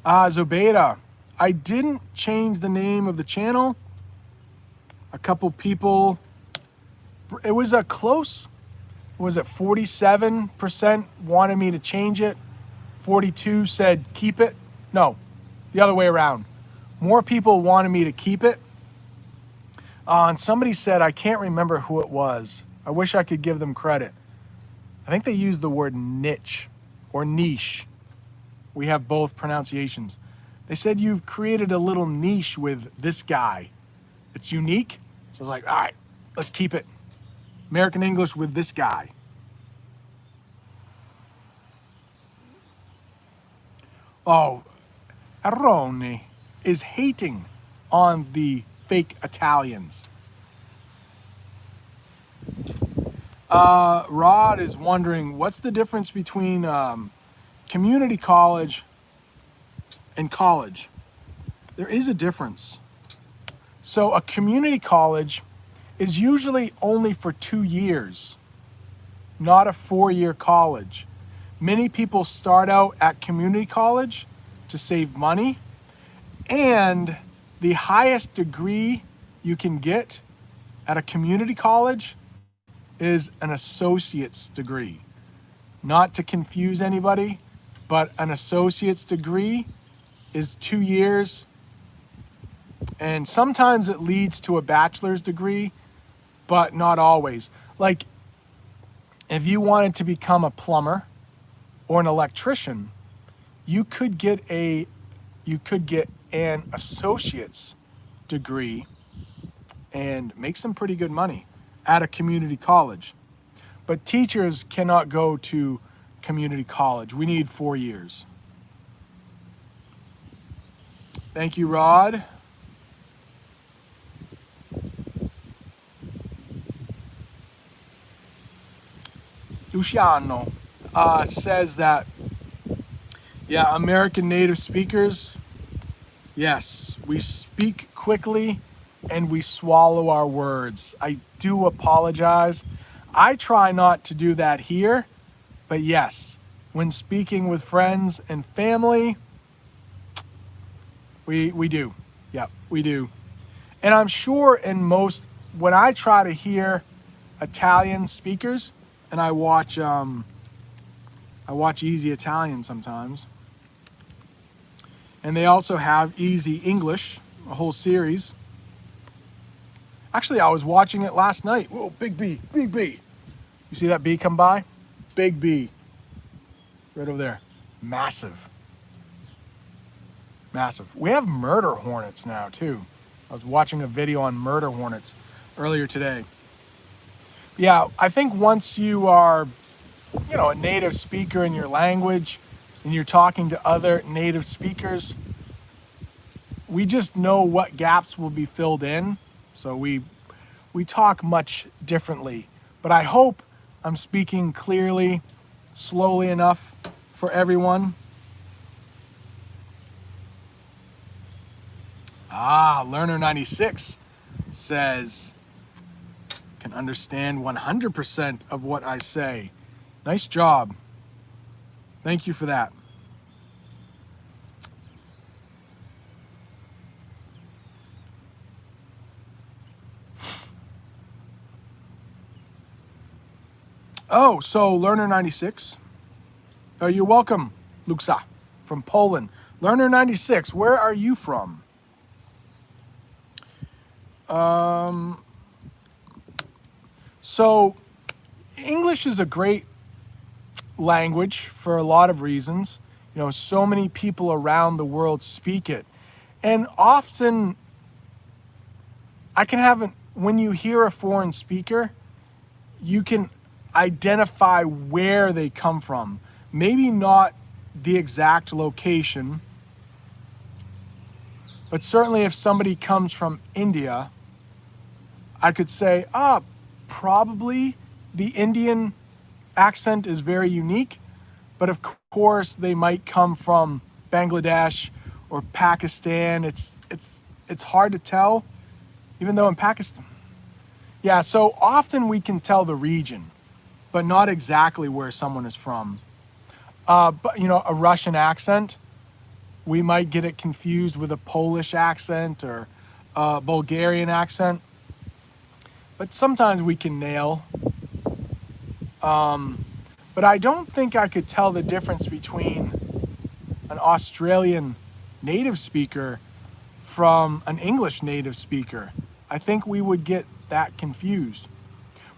Zobeida, I didn't change the name of the channel. A couple people, it was a close, was it 47% wanted me to change it? 42 said keep it? No, the other way around. More people wanted me to keep it. And somebody said, I can't remember who it was. I wish I could give them credit. I think they used the word niche or niche. We have both pronunciations. They said you've created a little niche with this guy. It's unique. So I was like, all right, let's keep it. American English with this guy. Oh, Arone is hating on the fake Italians. Rod is wondering, what's the difference between community college and college? There is a difference. So a community college is usually only for 2 years, not a 4-year college. Many people start out at community college to save money, and the highest degree you can get at a community college is an associate's degree. Not to confuse anybody, but an associate's degree is 2 years, and sometimes it leads to a bachelor's degree, but not always. Like, if you wanted to become a plumber or an electrician, you could get an associate's degree and make some pretty good money at a community college. but teachers cannot go to community college. We need 4 years. Thank you, Rod. Luciano says that, yeah, American native speakers, yes, we speak quickly and we swallow our words. I do apologize. I try not to do that here, but yes, when speaking with friends and family, we do. Yep, we do. And I'm sure when I try to hear Italian speakers, and I watch Easy Italian sometimes, and they also have Easy English, a whole series. Actually, I was watching it last night. Whoa, big bee, big bee. You see that bee come by? Big bee. Right over there. Massive. Massive. We have murder hornets now, too. I was watching a video on murder hornets earlier today. Yeah, I think once you are, a native speaker in your language and you're talking to other native speakers, we just know what gaps will be filled in. So we talk much differently. But I hope I'm speaking clearly, slowly enough for everyone. Learner96 says, can understand 100% of what I say. Nice job. Thank you for that. Oh, so Learner96. Oh, you're welcome, Luxa, from Poland. Learner96, where are you from? So English is a great language for a lot of reasons. So many people around the world speak it. And often when you hear a foreign speaker, you can identify where they come from. Maybe not the exact location, but certainly if somebody comes from India, I could say, probably the Indian accent is very unique, but of course they might come from Bangladesh or Pakistan. It's hard to tell, even though in Pakistan. Yeah, so often we can tell the region, but not exactly where someone is from. But a Russian accent, we might get it confused with a Polish accent or a Bulgarian accent. But sometimes we can nail. But I don't think I could tell the difference between an Australian native speaker from an English native speaker. I think we would get that confused.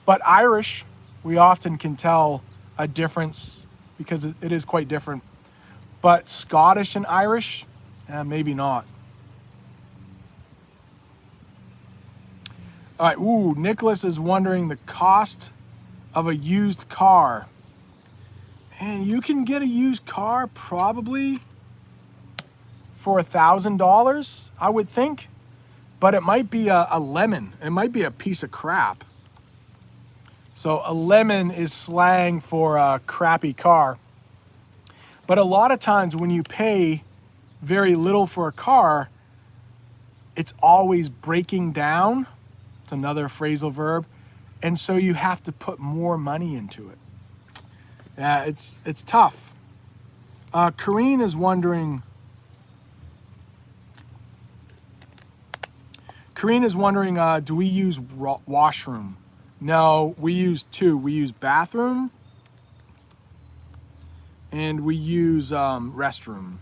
But Irish, we often can tell a difference because it is quite different. But Scottish and Irish, maybe not. All right, Nicholas is wondering the cost of a used car. And you can get a used car probably for $1,000, I would think. But it might be a lemon. It might be a piece of crap. So a lemon is slang for a crappy car. But a lot of times when you pay very little for a car, it's always breaking down. It's another phrasal verb. And so you have to put more money into it. Yeah, it's tough. Corrine is wondering, do we use washroom? No, we use two. We use bathroom and we use restroom.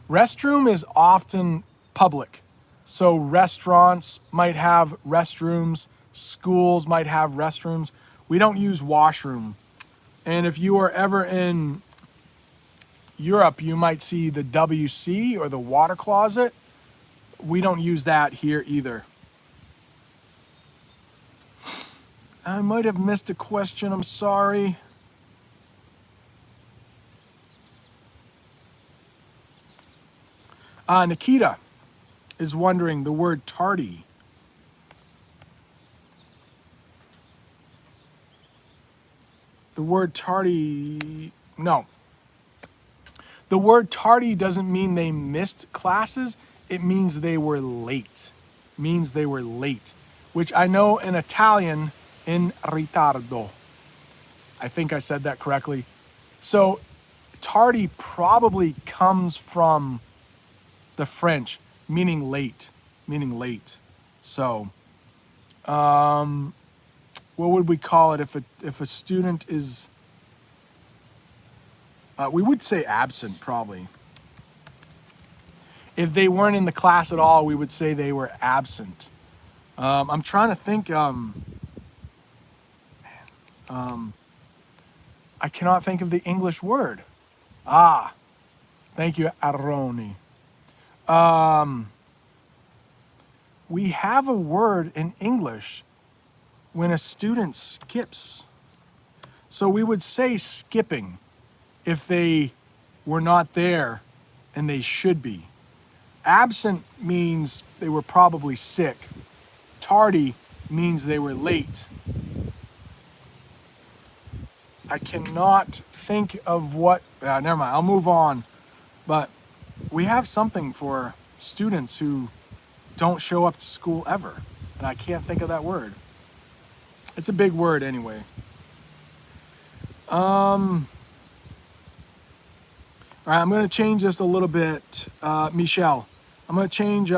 Restroom is often public. So restaurants might have restrooms, schools might have restrooms. We don't use washroom. And if you are ever in Europe, you might see the WC or the water closet. We don't use that here either. I might have missed a question, I'm sorry. Nikita is wondering the word tardy. The word tardy, no. The word tardy doesn't mean they missed classes. It means they were late. Means they were late, which I know in Italian, in ritardo. I think I said that correctly. So tardy probably comes from the French, meaning late, So, what would we call it if a student is? We would say absent, probably. If they weren't in the class at all, we would say they were absent. I'm trying to think. I cannot think of the English word. Thank you, Aroni. We have a word in English when a student skips. So we would say skipping if they were not there and they should be. Absent means they were probably sick. Tardy means they were late. I cannot think of what, never mind, I'll move on. But we have something for students who don't show up to school ever. And I can't think of that word. It's a big word anyway. All right, I'm going to change this a little bit. Michelle, I'm going to change...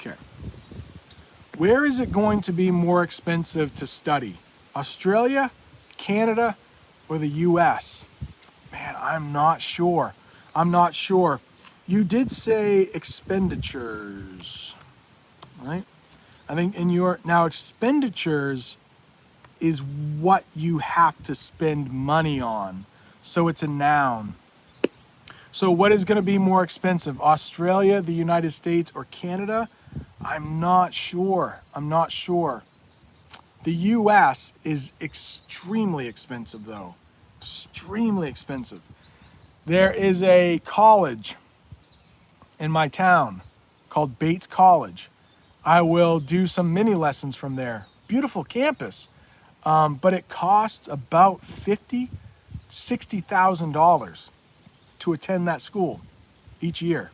Okay. Where is it going to be more expensive to study? Australia, Canada, or the US? Man, I'm not sure. You did say expenditures, right? I think now expenditures is what you have to spend money on. So it's a noun. So what is going to be more expensive? Australia, the United States, or Canada? I'm not sure. The US is extremely expensive though. Extremely expensive. There is a college in my town called Bates College. I will do some mini lessons from there. Beautiful campus. But it costs about $60,000 to attend that school each year.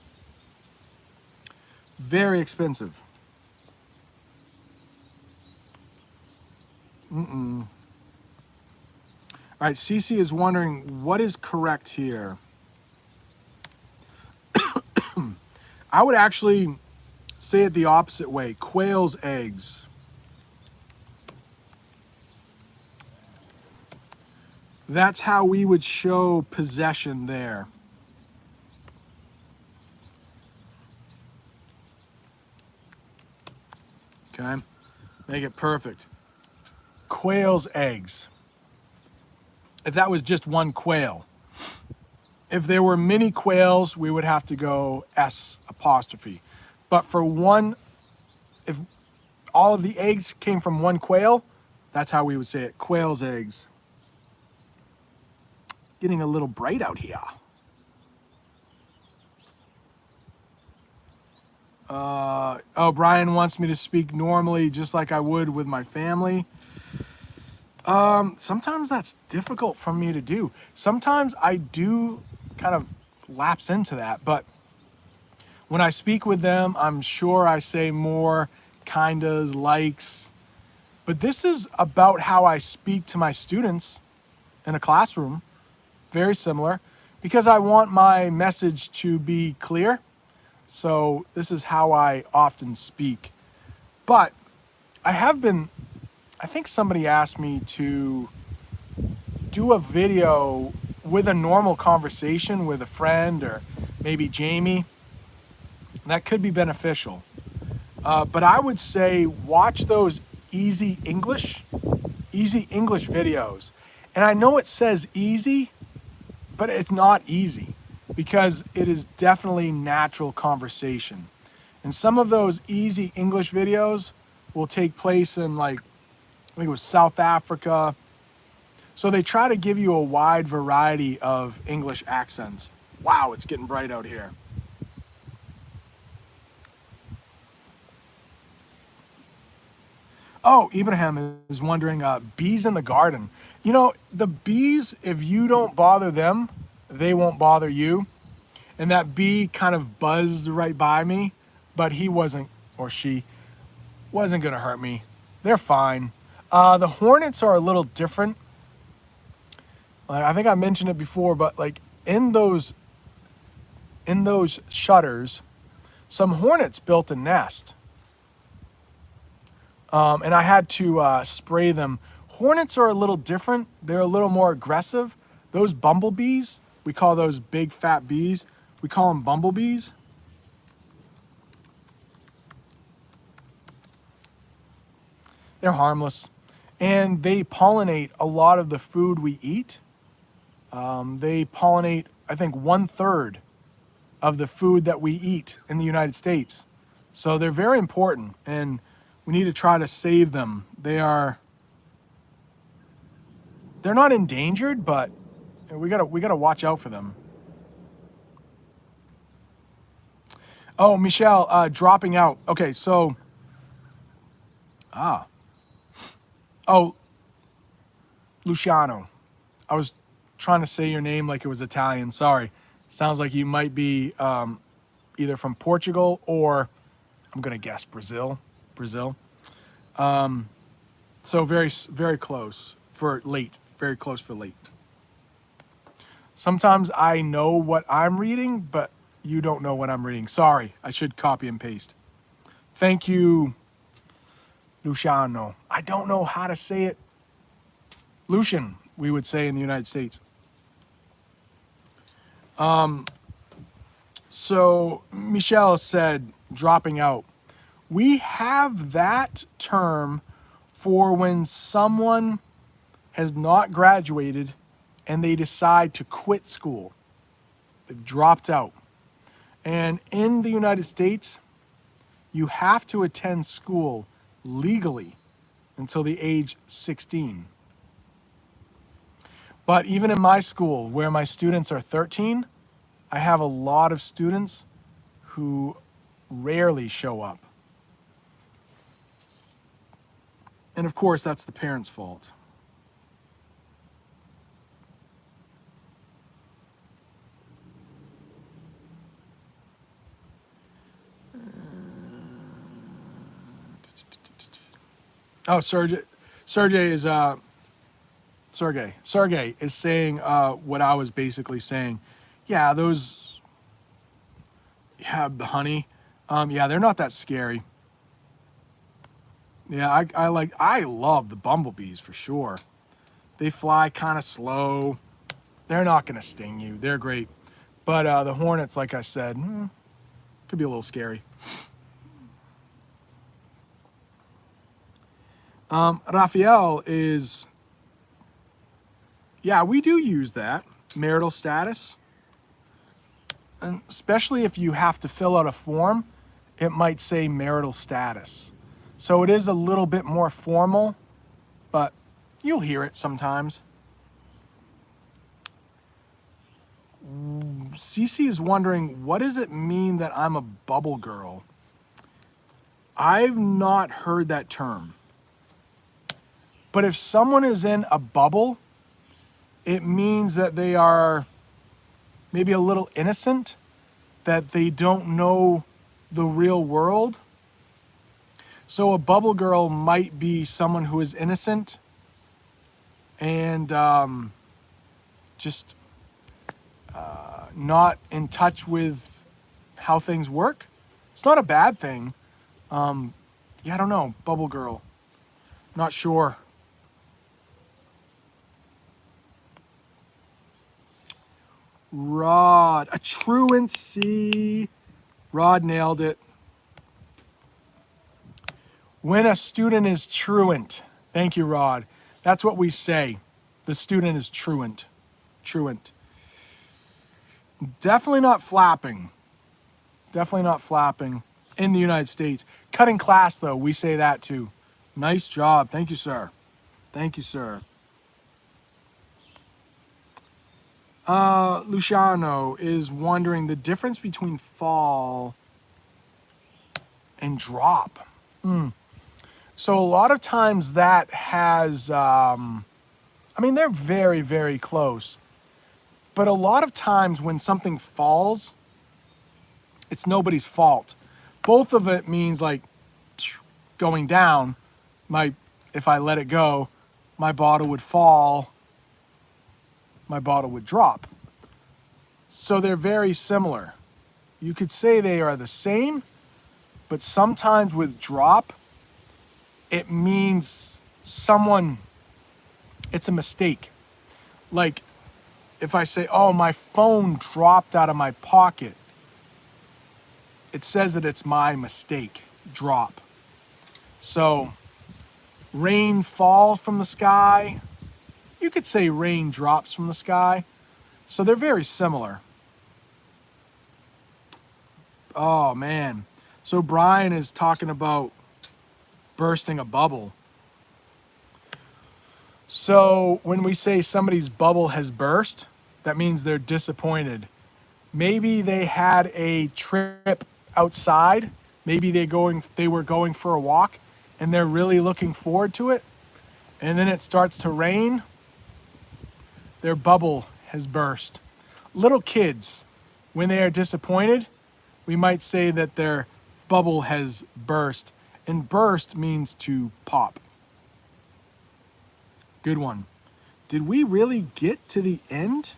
Very expensive. All right, Cece is wondering what is correct here. I would actually say it the opposite way. Quail's eggs. That's how we would show possession there. Okay, make it perfect. Quail's eggs. If that was just one quail. If there were many quails, we would have to go S apostrophe. But for one, if all of the eggs came from one quail, that's how we would say it. Quail's eggs. Getting a little bright out here. Brian wants me to speak normally just like I would with my family. Sometimes that's difficult for me to do. Sometimes I do kind of lapse into that, but when I speak with them, I'm sure I say more kindas, likes. But this is about how I speak to my students in a classroom. Very similar, because I want my message to be clear. So this is how I often speak. But I think somebody asked me to do a video with a normal conversation with a friend or maybe Jamie. That could be beneficial. But I would say watch those easy English videos. And I know it says easy, but it's not easy. because it is definitely natural conversation. And some of those easy English videos will take place in, like, I think it was South Africa. So they try to give you a wide variety of English accents. Wow, it's getting bright out here. Oh, Ibrahim is wondering, bees in the garden. You know, the bees, if you don't bother them, they won't bother you. And that bee kind of buzzed right by me, but he wasn't, or she wasn't gonna hurt me. They're fine. The hornets are a little different. Like, I think I mentioned it before, but like in those shutters, some hornets built a nest. And I had to spray them. Hornets are a little different. They're a little more aggressive. Those bumblebees, we call those big fat bees, we call them bumblebees. They're harmless. And they pollinate a lot of the food we eat. They pollinate, I think, 1/3 of the food that we eat in the United States. So they're very important, and we need to try to save them. They're not endangered, but we gotta watch out for them. Oh, Michelle, dropping out. Okay, so oh, Luciano. I was trying to say your name like it was Italian. Sorry. Sounds like you might be either from Portugal or, I'm gonna guess, Brazil. So very, very close for late. Very close for late. Sometimes I know what I'm reading, but you don't know what I'm reading. Sorry, I should copy and paste. Thank you, Luciano. I don't know how to say it. Lucian, we would say in the United States. So Michelle said, dropping out. We have that term for when someone has not graduated and they decide to quit school. They've dropped out. And in the United States, you have to attend school legally until the age 16. But even in my school, where my students are 13, I have a lot of students who rarely show up. And of course, that's the parents' fault. Oh, Sergey is saying what I was basically saying. Yeah, those have the honey. Yeah, they're not that scary. Yeah, I love the bumblebees for sure. They fly kind of slow. They're not gonna sting you. They're great. But the hornets, like I said, could be a little scary. Raphael is, yeah, we do use that, marital status. And especially if you have to fill out a form, it might say marital status. So it is a little bit more formal, but you'll hear it sometimes. Cece is wondering, what does it mean that I'm a bubble girl? I've not heard that term. But if someone is in a bubble, it means that they are maybe a little innocent, that they don't know the real world. So a bubble girl might be someone who is innocent and just not in touch with how things work. It's not a bad thing. Yeah, I don't know, bubble girl. Not sure. Rod, a truancy. Rod nailed it. When a student is truant. Thank you, Rod. That's what we say. The student is truant. Truant. Definitely not flapping. Definitely not flapping in the United States. Cutting class, though, we say that too. Nice job. Thank you, sir. Thank you, sir. Luciano is wondering the difference between fall and drop. So a lot of times that has, they're very, very close. But a lot of times when something falls, it's nobody's fault. Both of it means like going down. If I let it go, my bottle would fall, my bottle would drop. So they're very similar. You could say they are the same, but sometimes with drop, it means it's a mistake. Like if I say, oh, my phone dropped out of my pocket, it says that it's my mistake, drop. So rain falls from the sky. You could say rain drops from the sky. So they're very similar. Oh, man. So Brian is talking about bursting a bubble. So when we say somebody's bubble has burst, that means they're disappointed. Maybe they had a trip outside. Maybe they were going for a walk and they're really looking forward to it. And then it starts to rain. Their bubble has burst. Little kids, when they are disappointed, we might say that their bubble has burst. And burst means to pop. Good one. Did we really get to the end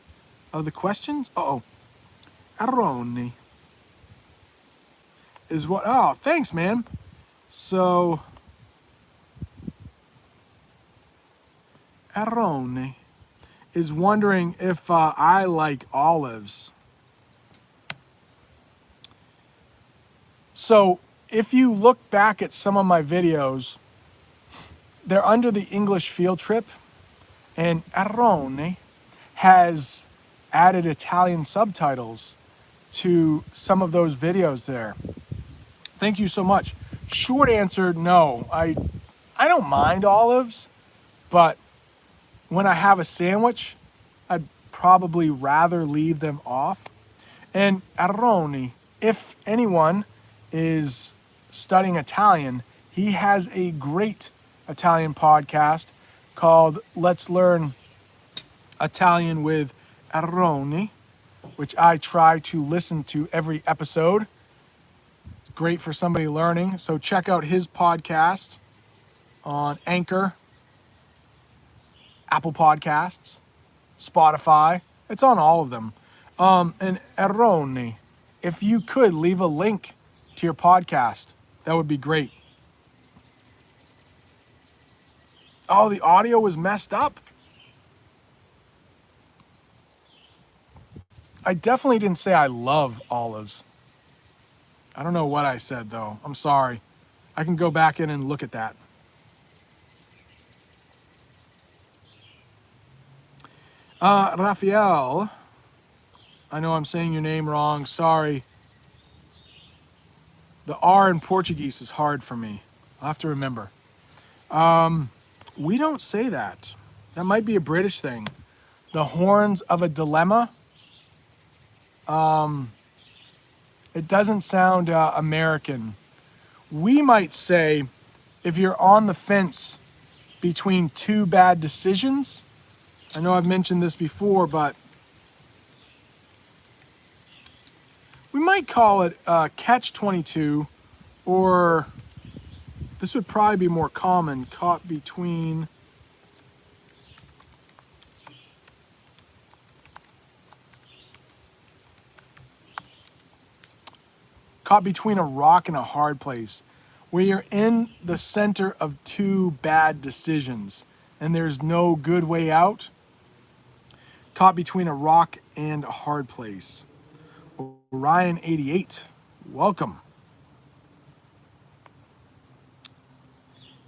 of the questions? Uh-oh. Aroni is what? Oh, thanks, man. So, Aroni is wondering if I like olives. So, if you look back at some of my videos, they're under the English field trip, and Aroni has added Italian subtitles to some of those videos there. Thank you so much. Short answer, no. I don't mind olives, but when I have a sandwich, I'd probably rather leave them off. And Aroni, if anyone is studying Italian, he has a great Italian podcast called Let's Learn Italian with Aroni, which I try to listen to every episode. It's great for somebody learning. So check out his podcast on Anchor, Apple Podcasts, Spotify. It's on all of them. And Aroni, if you could leave a link to your podcast, that would be great. Oh, the audio was messed up. I definitely didn't say I love olives. I don't know what I said, though. I'm sorry. I can go back in and look at that. Raphael, I know I'm saying your name wrong. Sorry. The R in Portuguese is hard for me. I'll have to remember. We don't say that. That might be a British thing. The horns of a dilemma. It doesn't sound American. We might say, if you're on the fence between two bad decisions, I know I've mentioned this before, but we might call it catch-22, or this would probably be more common, caught between a rock and a hard place, where you're in the center of two bad decisions and there's no good way out. Caught between a rock and a hard place. Ryan88, welcome.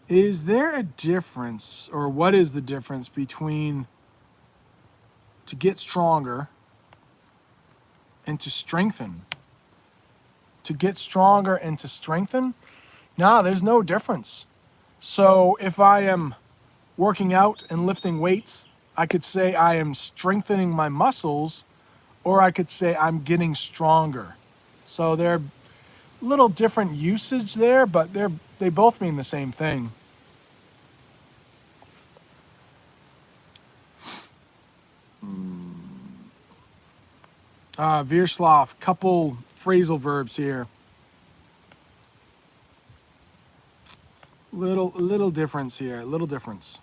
Is there a difference, or what is the difference between to get stronger and to strengthen. To get stronger and to strengthen? Nah, there's no difference. So if I am working out and lifting weights, I could say I am strengthening my muscles, or I could say I'm getting stronger. So they're a little different usage there, but they both mean the same thing. Vierslav, couple phrasal verbs here. Little difference here, little difference.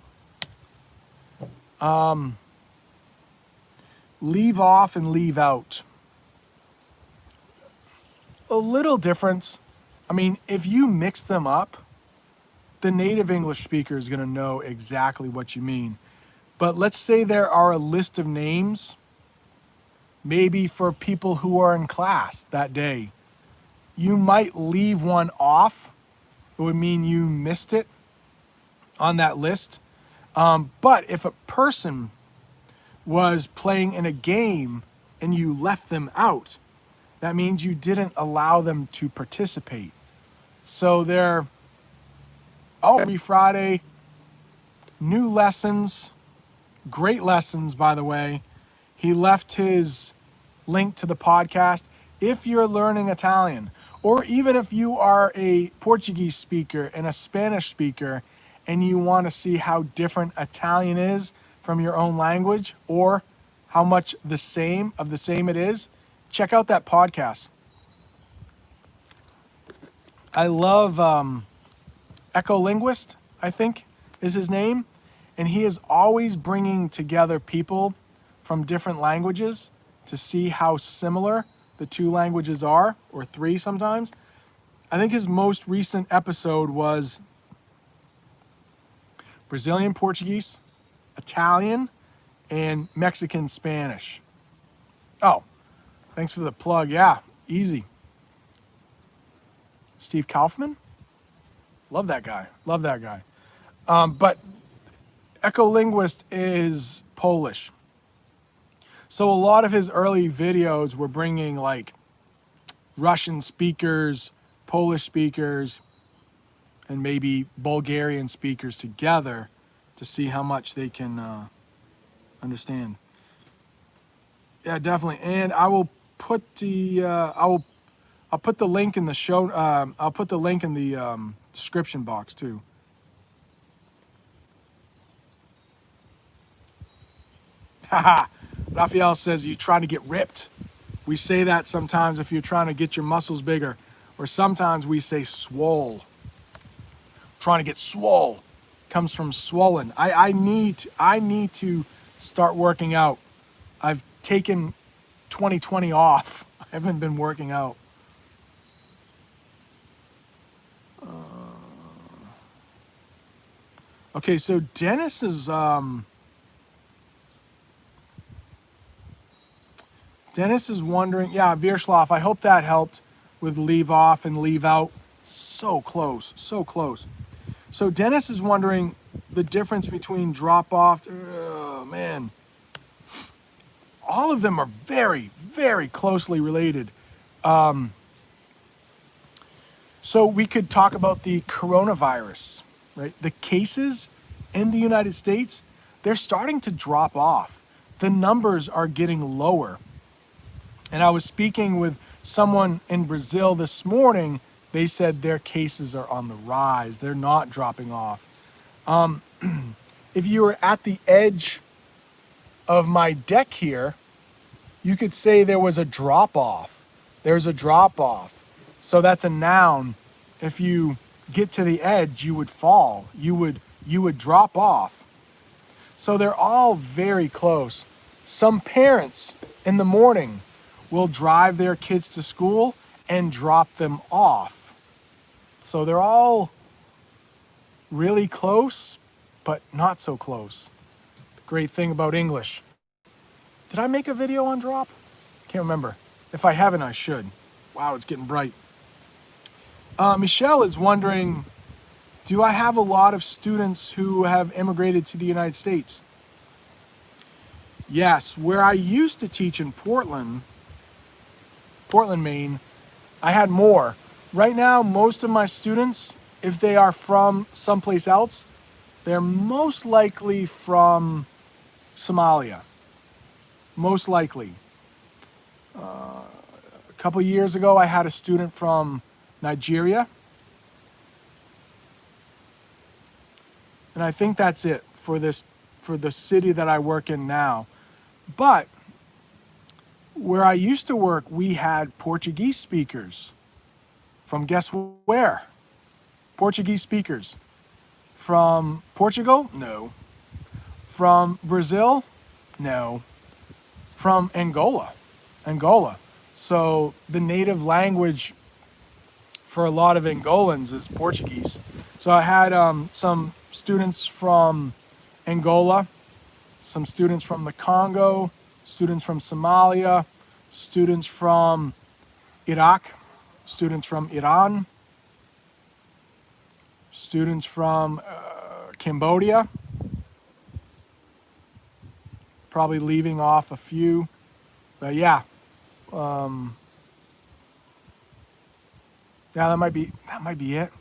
Leave off and leave out. A little difference. I mean, if you mix them up, the native English speaker is going to know exactly what you mean. But let's say there are a list of names, maybe for people who are in class that day. You might leave one off. It would mean you missed it on that list. But if a person was playing in a game and you left them out, that means you didn't allow them to participate. So they're every Friday, new lessons, great lessons, by the way. He left his link to the podcast. If you're learning Italian, or even if you are a Portuguese speaker and a Spanish speaker, and you want to see how different Italian is from your own language, or how much the same it is, check out that podcast. I love Echolinguist, I think is his name, and he is always bringing together people from different languages to see how similar the two languages are, or three sometimes. I think his most recent episode was Brazilian Portuguese, Italian, and Mexican Spanish. Oh, thanks for the plug. Yeah, easy. Steve Kaufman? Love that guy. But Echolinguist is Polish. So a lot of his early videos were bringing like Russian speakers, Polish speakers, and maybe Bulgarian speakers together to see how much they can understand. Yeah, definitely. And I will put the I'll put the link in the show. I'll put the link in the description box too. Haha. Raphael says, you trying to get ripped. We say that sometimes if you're trying to get your muscles bigger, or sometimes we say swole. Trying to get swole comes from swollen. I need to start working out. I've taken 2020 off. I haven't been working out. Okay, so Dennis is wondering, yeah, Vierslav, I hope that helped with leave off and leave out. So close, so close. So Dennis is wondering the difference between drop off. Oh, man. All of them are very, very closely related. So we could talk about the coronavirus, right? The cases in the United States, they're starting to drop off. The numbers are getting lower. And I was speaking with someone in Brazil this morning. They said their cases are on the rise. They're not dropping off. If you were at the edge of my deck here, you could say there was a drop off. There's a drop off. So that's a noun. If you get to the edge, you would fall. You would drop off. So they're all very close. Some parents in the morning will drive their kids to school and drop them off. So they're all really close, but not so close. The great thing about English. Did I make a video on drop? Can't remember. If I haven't, I should. Wow, it's getting bright. Michelle is wondering, do I have a lot of students who have immigrated to the United States? Yes, where I used to teach in Portland, Portland, Maine, I had more. Right now, most of my students, if they are from someplace else, they're most likely from Somalia. Most likely. A couple years ago, I had a student from Nigeria. And I think that's it for the city that I work in now. But where I used to work, we had Portuguese speakers from guess where? Portuguese speakers. From Portugal? No. From Brazil? No. From Angola. Angola. So the native language for a lot of Angolans is Portuguese. So I had some students from Angola, some students from the Congo, students from Somalia, students from Iraq, students from Iran, students from Cambodia, probably leaving off a few, but yeah, that might be it.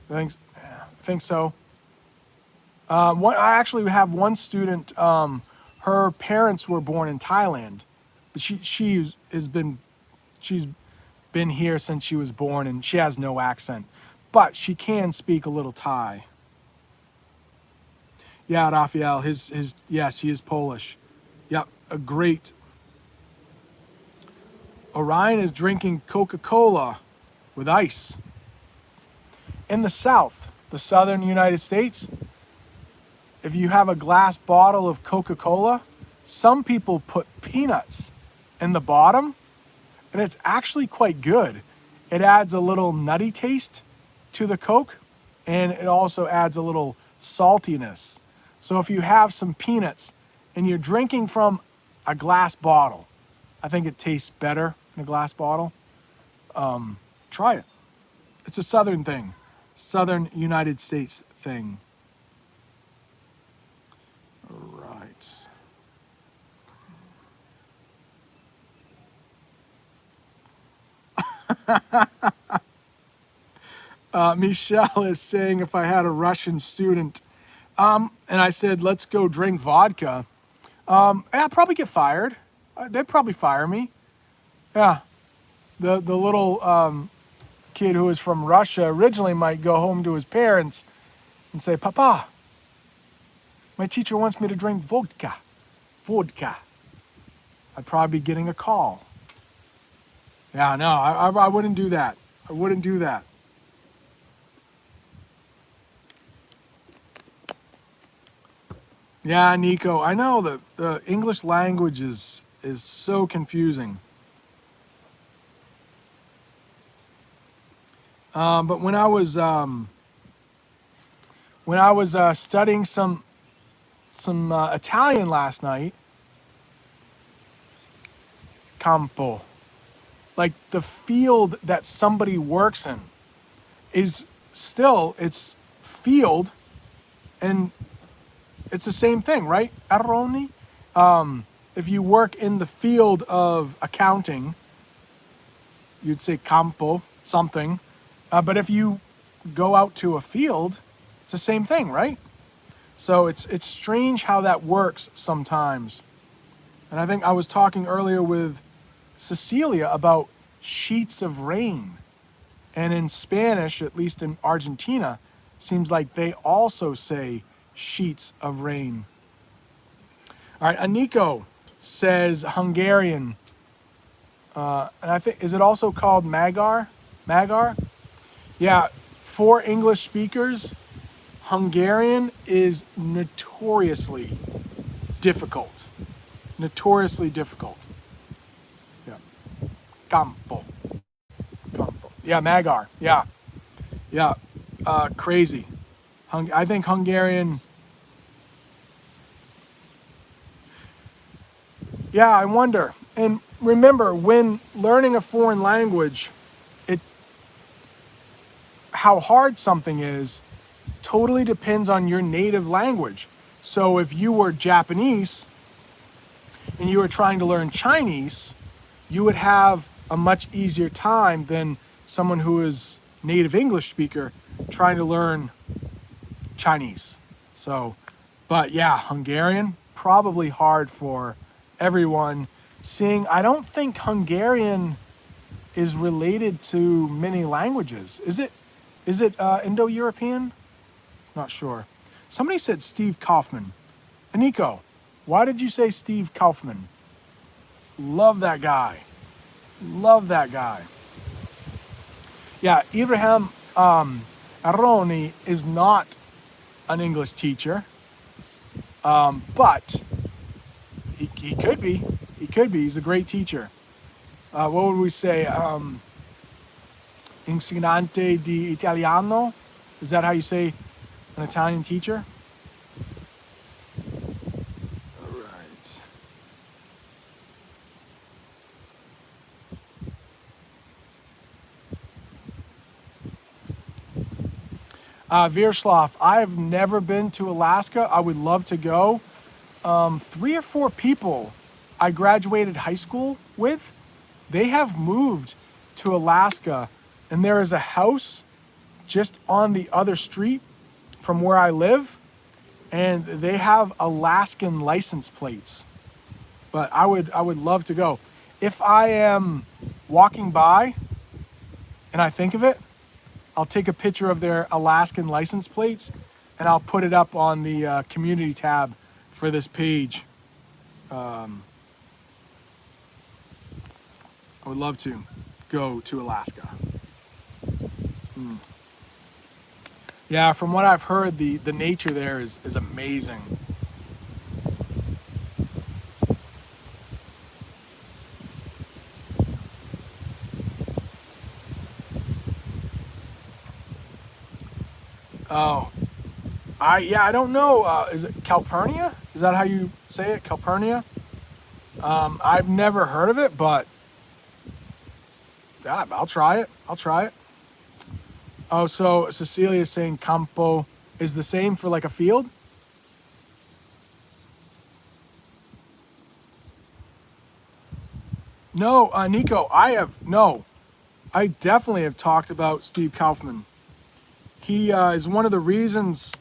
I think so. I actually have one student. Her parents were born in Thailand, but she's been here since she was born, and she has no accent, but she can speak a little Thai. Yeah, Raphael, yes, he is Polish. Yep, a great. Orion is drinking Coca-Cola with ice. In the South, the southern United States, if you have a glass bottle of Coca-Cola, some people put peanuts in the bottom, and it's actually quite good. It adds a little nutty taste to the Coke, and it also adds a little saltiness. So if you have some peanuts and you're drinking from a glass bottle, I think it tastes better in a glass bottle. Try it. It's a southern thing, southern United States thing. Right. Michelle is saying if I had a Russian student, and I said, let's go drink vodka, I'd probably get fired. They'd probably fire me. Yeah. The little kid who is from Russia originally might go home to his parents and say, Papa, my teacher wants me to drink vodka. Vodka. I'd probably be getting a call. Yeah, no, I wouldn't do that. I wouldn't do that. Yeah, Nico, I know that the English language is so confusing. But when I was studying some Italian last night, campo, like the field that somebody works in, is still, it's field, and it's the same thing, right? Arroni. If you work in the field of accounting, you'd say campo, something. But if you go out to a field, it's the same thing, right? So it's strange how that works sometimes. And I think I was talking earlier with Cecilia about sheets of rain. And in Spanish, at least in Argentina, seems like they also say sheets of rain. All right, Aniko says Hungarian. And I think, is it also called Magyar? Magyar? Yeah, for English speakers, Hungarian is notoriously difficult. Notoriously difficult. Yeah. Campo. Campo. Yeah, Magyar. Yeah. Yeah. Crazy. I think Hungarian. Yeah, I wonder. And remember, when learning a foreign language, how hard something is totally depends on your native language. So if you were Japanese and you were trying to learn Chinese, you would have a much easier time than someone who is native English speaker trying to learn Chinese. So, but yeah, Hungarian, probably hard for everyone. Seeing, I don't think Hungarian is related to many languages. Is it Indo-European? Not sure. Somebody said Steve Kaufman. Aniko, why did you say Steve Kaufman? Love that guy. Love that guy. Yeah, Ibrahim Aroni is not an English teacher, but he could be. He could be. He's a great teacher. What would we say? Insegnante di Italiano? Is that how you say an Italian teacher? All right. Vierschlaf, I have never been to Alaska. I would love to go. 3 or 4 people I graduated high school with, they have moved to Alaska, and there is a house just on the other street from where I live, and they have Alaskan license plates. But I would love to go. If I am walking by and I think of it, I'll take a picture of their Alaskan license plates and I'll put it up on the community tab for this page. I would love to go to Alaska. Yeah, from what I've heard, the nature there is amazing. Oh, I don't know. Is it Calpurnia? Is that how you say it? Calpurnia? I've never heard of it, but yeah, I'll try it. I'll try it. Oh, so Cecilia is saying campo is the same for like a field? No, Nico, I definitely have talked about Steve Kaufman. He is one of the reasons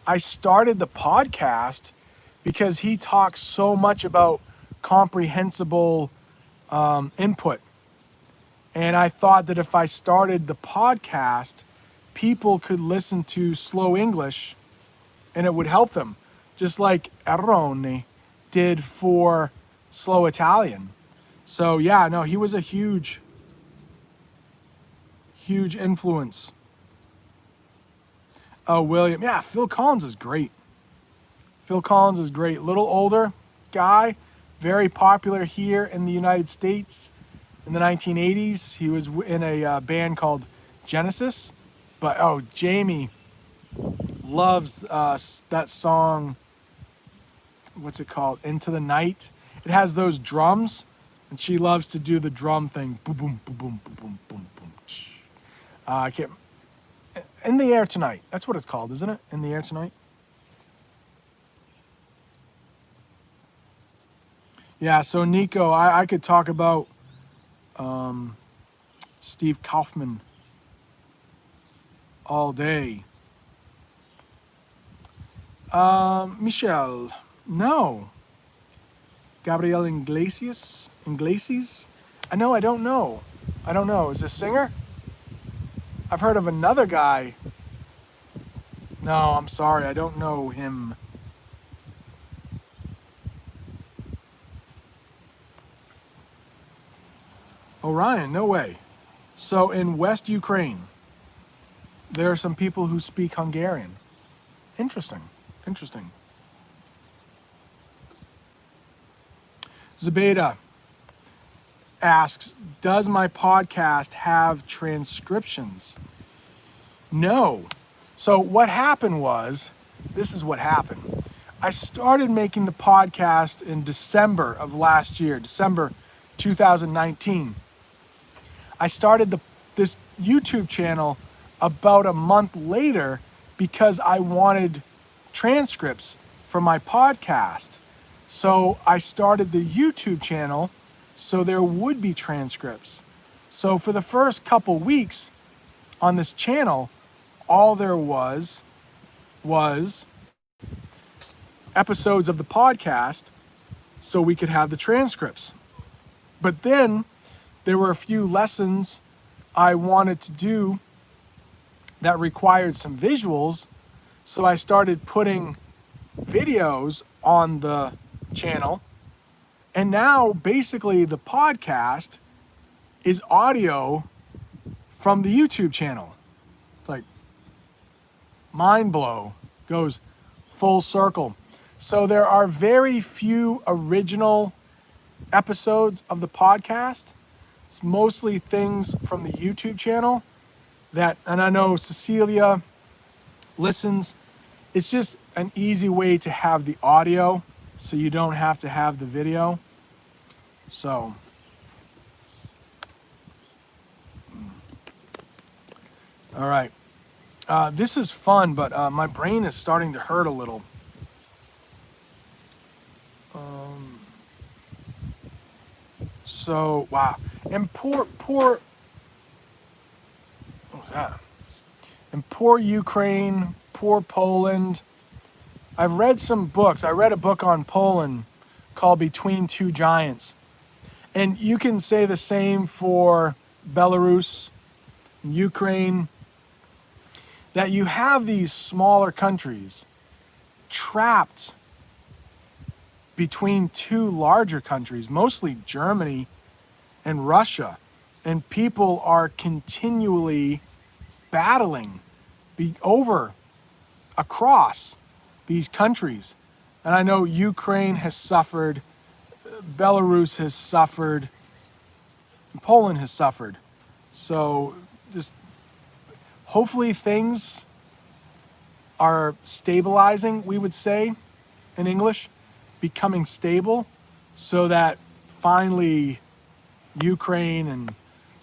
I started the podcast, because he talks so much about comprehensible input. And I thought that if I started the podcast, people could listen to slow English and it would help them, just like Aroni did for slow Italian. So yeah, no, he was a huge influence. Oh, William. Yeah, Phil Collins is great. Phil Collins is great. Little older guy, very popular here in the United States in the 1980s. He was in a band called Genesis. But, oh, Jamie loves that song. What's it called? Into the Night. It has those drums, and she loves to do the drum thing. Boom, boom, boom, boom, boom, boom, boom, boom. I can't. In the Air Tonight. That's what it's called, isn't it? In the Air Tonight. Yeah, so Nico, I could talk about Steve Kaufman all day. Michelle, no. Gabriel Iglesias? I don't know. Is this a singer? I've heard of another guy. No, I'm sorry, I don't know him. Orion, no way. So in West Ukraine, there are some people who speak Hungarian. Interesting. Zabeda asks, does my podcast have transcriptions? No. So what happened was, this is what happened. I started making the podcast in December of last year, December 2019. I started this YouTube channel about a month later because I wanted transcripts for my podcast. So I started the YouTube channel So there would be transcripts. So for the first couple weeks on this channel, all there was episodes of the podcast so we could have the transcripts. But then there were a few lessons I wanted to do that required some visuals. So I started putting videos on the channel. And now basically the podcast is audio from the YouTube channel. It's like mind blow, goes full circle. So there are very few original episodes of the podcast. It's mostly things from the YouTube channel that, and I know Cecilia listens. It's just an easy way to have the audio so you don't have to have the video. So, all right. This is fun, but my brain is starting to hurt a little. So, wow. And poor, what was that? And poor Ukraine, poor Poland. I've read some books. I read a book on Poland called Between Two Giants. And you can say the same for Belarus, Ukraine, that you have these smaller countries trapped between two larger countries, mostly Germany and Russia. And people are continually battling across these countries. And I know Ukraine has suffered, Belarus has suffered, and Poland has suffered. So just hopefully things are stabilizing, we would say in English, becoming stable, so that finally Ukraine and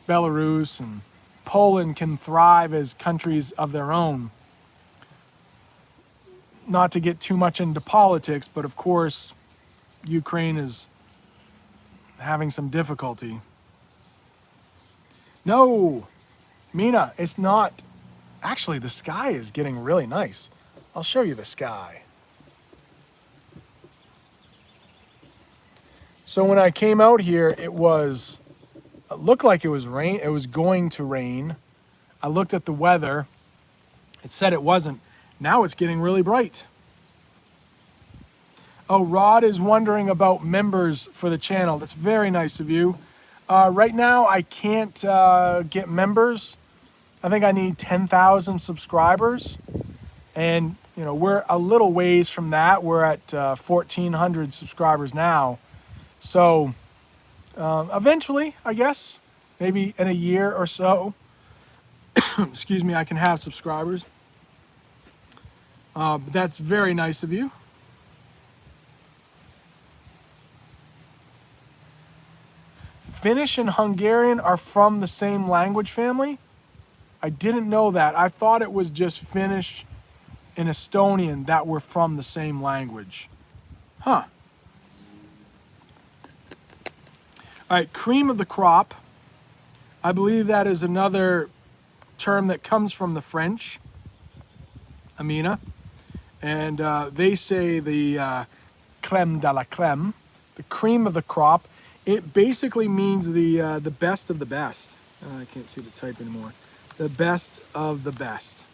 Belarus and Poland can thrive as countries of their own. Not to get too much into politics, but of course, Ukraine is having some difficulty. No, Mina, it's not. Actually, the sky is getting really nice. I'll show you the sky. So when I came out here, it looked like it was rain. It was going to rain. I looked at the weather. It said it wasn't. Now it's getting really bright. Oh, Rod is wondering about members for the channel. That's very nice of you. Right now, I can't get members. I think I need 10,000 subscribers. And, you know, we're a little ways from that. We're at 1,400 subscribers now. So eventually, I guess, maybe in a year or so, excuse me, I can have subscribers. But that's very nice of you. Finnish and Hungarian are from the same language family? I didn't know that. I thought it was just Finnish and Estonian that were from the same language. Huh. All right, cream of the crop. I believe that is another term that comes from the French, Amina. And they say the crème de la crème, the cream of the crop. It basically means the best of the best. I can't see the type anymore. The best of the best.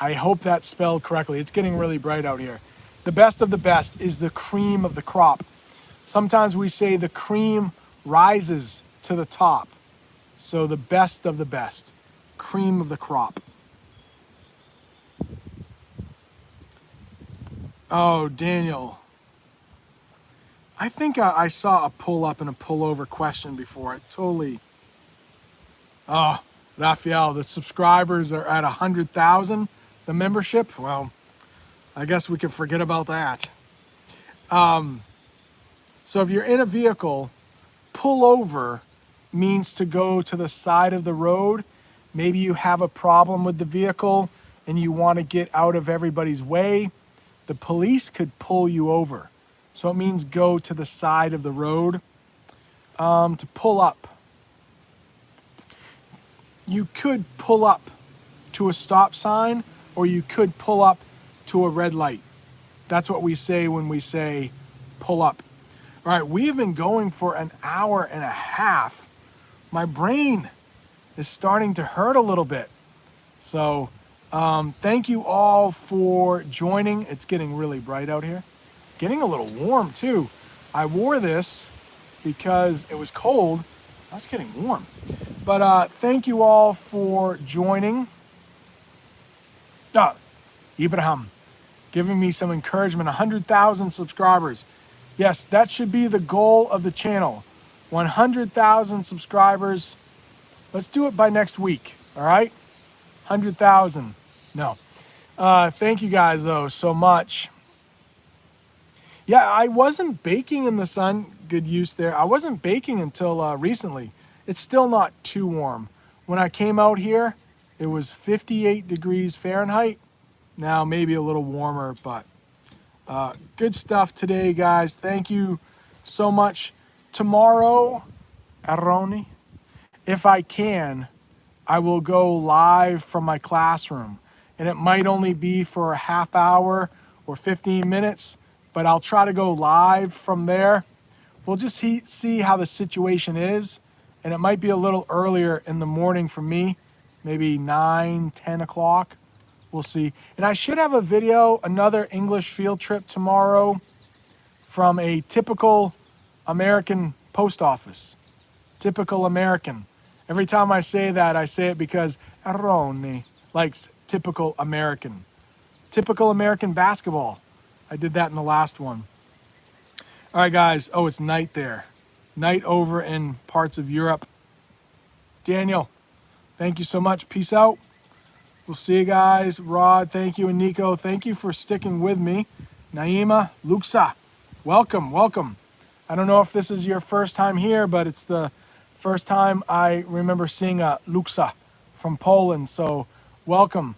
I hope that's spelled correctly. It's getting really bright out here. The best of the best is the cream of the crop. Sometimes we say the cream rises to the top. So the best of the best. Cream of the crop. Oh, Daniel. I think I saw a pull up and a pull over question before. I totally. Oh, Raphael, the subscribers are at 100,000. The membership, well, I guess we can forget about that. So if you're in a vehicle, pull over means to go to the side of the road. Maybe you have a problem with the vehicle and you want to get out of everybody's way. The police could pull you over. So it means go to the side of the road. To pull up. You could pull up to a stop sign, or you could pull up to a red light. That's what we say when we say pull up. All right, we have been going for an hour and a half. My brain is starting to hurt a little bit. So thank you all for joining. It's getting really bright out here. Getting a little warm too. I wore this because it was cold. I was getting warm. But thank you all for joining. Ibrahim, giving me some encouragement. 100,000 subscribers. Yes, that should be the goal of the channel. 100,000 subscribers. Let's do it by next week, all right? 100,000. No. Thank you guys, though, so much. Yeah, I wasn't baking in the sun. Good use there. I wasn't baking until recently. It's still not too warm. When I came out here, it was 58 degrees Fahrenheit. Now maybe a little warmer, but good stuff today, guys. Thank you so much. Tomorrow, Aroni, if I can, I will go live from my classroom. And it might only be for a half hour or 15 minutes, but I'll try to go live from there. We'll just see how the situation is. And it might be a little earlier in the morning for me, maybe 9, 10 o'clock. We'll see. And I should have a video, another English field trip tomorrow from a typical American post office. Typical American. Every time I say that, I say it because Aroni likes typical American. Typical American basketball. I did that in the last one. All right, guys. Oh, it's night there. Night over in parts of Europe. Daniel, thank you so much. Peace out. We'll see you guys. Rod, thank you. And Nico, thank you for sticking with me. Naima, Luxa, welcome, welcome. I don't know if this is your first time here, but it's the first time I remember seeing a Luxa from Poland. So welcome.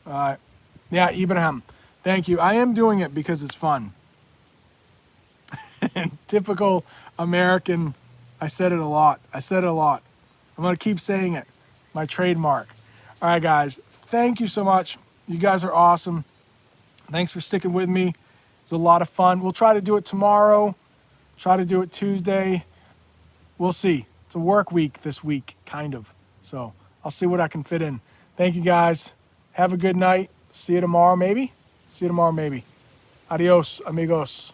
Yeah, Ibrahim, thank you. I am doing it because it's fun. Typical American. I said it a lot. I'm going to keep saying it. My trademark. All right, guys. Thank you so much. You guys are awesome. Thanks for sticking with me. It was a lot of fun. We'll try to do it tomorrow. Try to do it Tuesday. We'll see. It's a work week this week, kind of. So I'll see what I can fit in. Thank you, guys. Have a good night. See you tomorrow, maybe. Adios, amigos.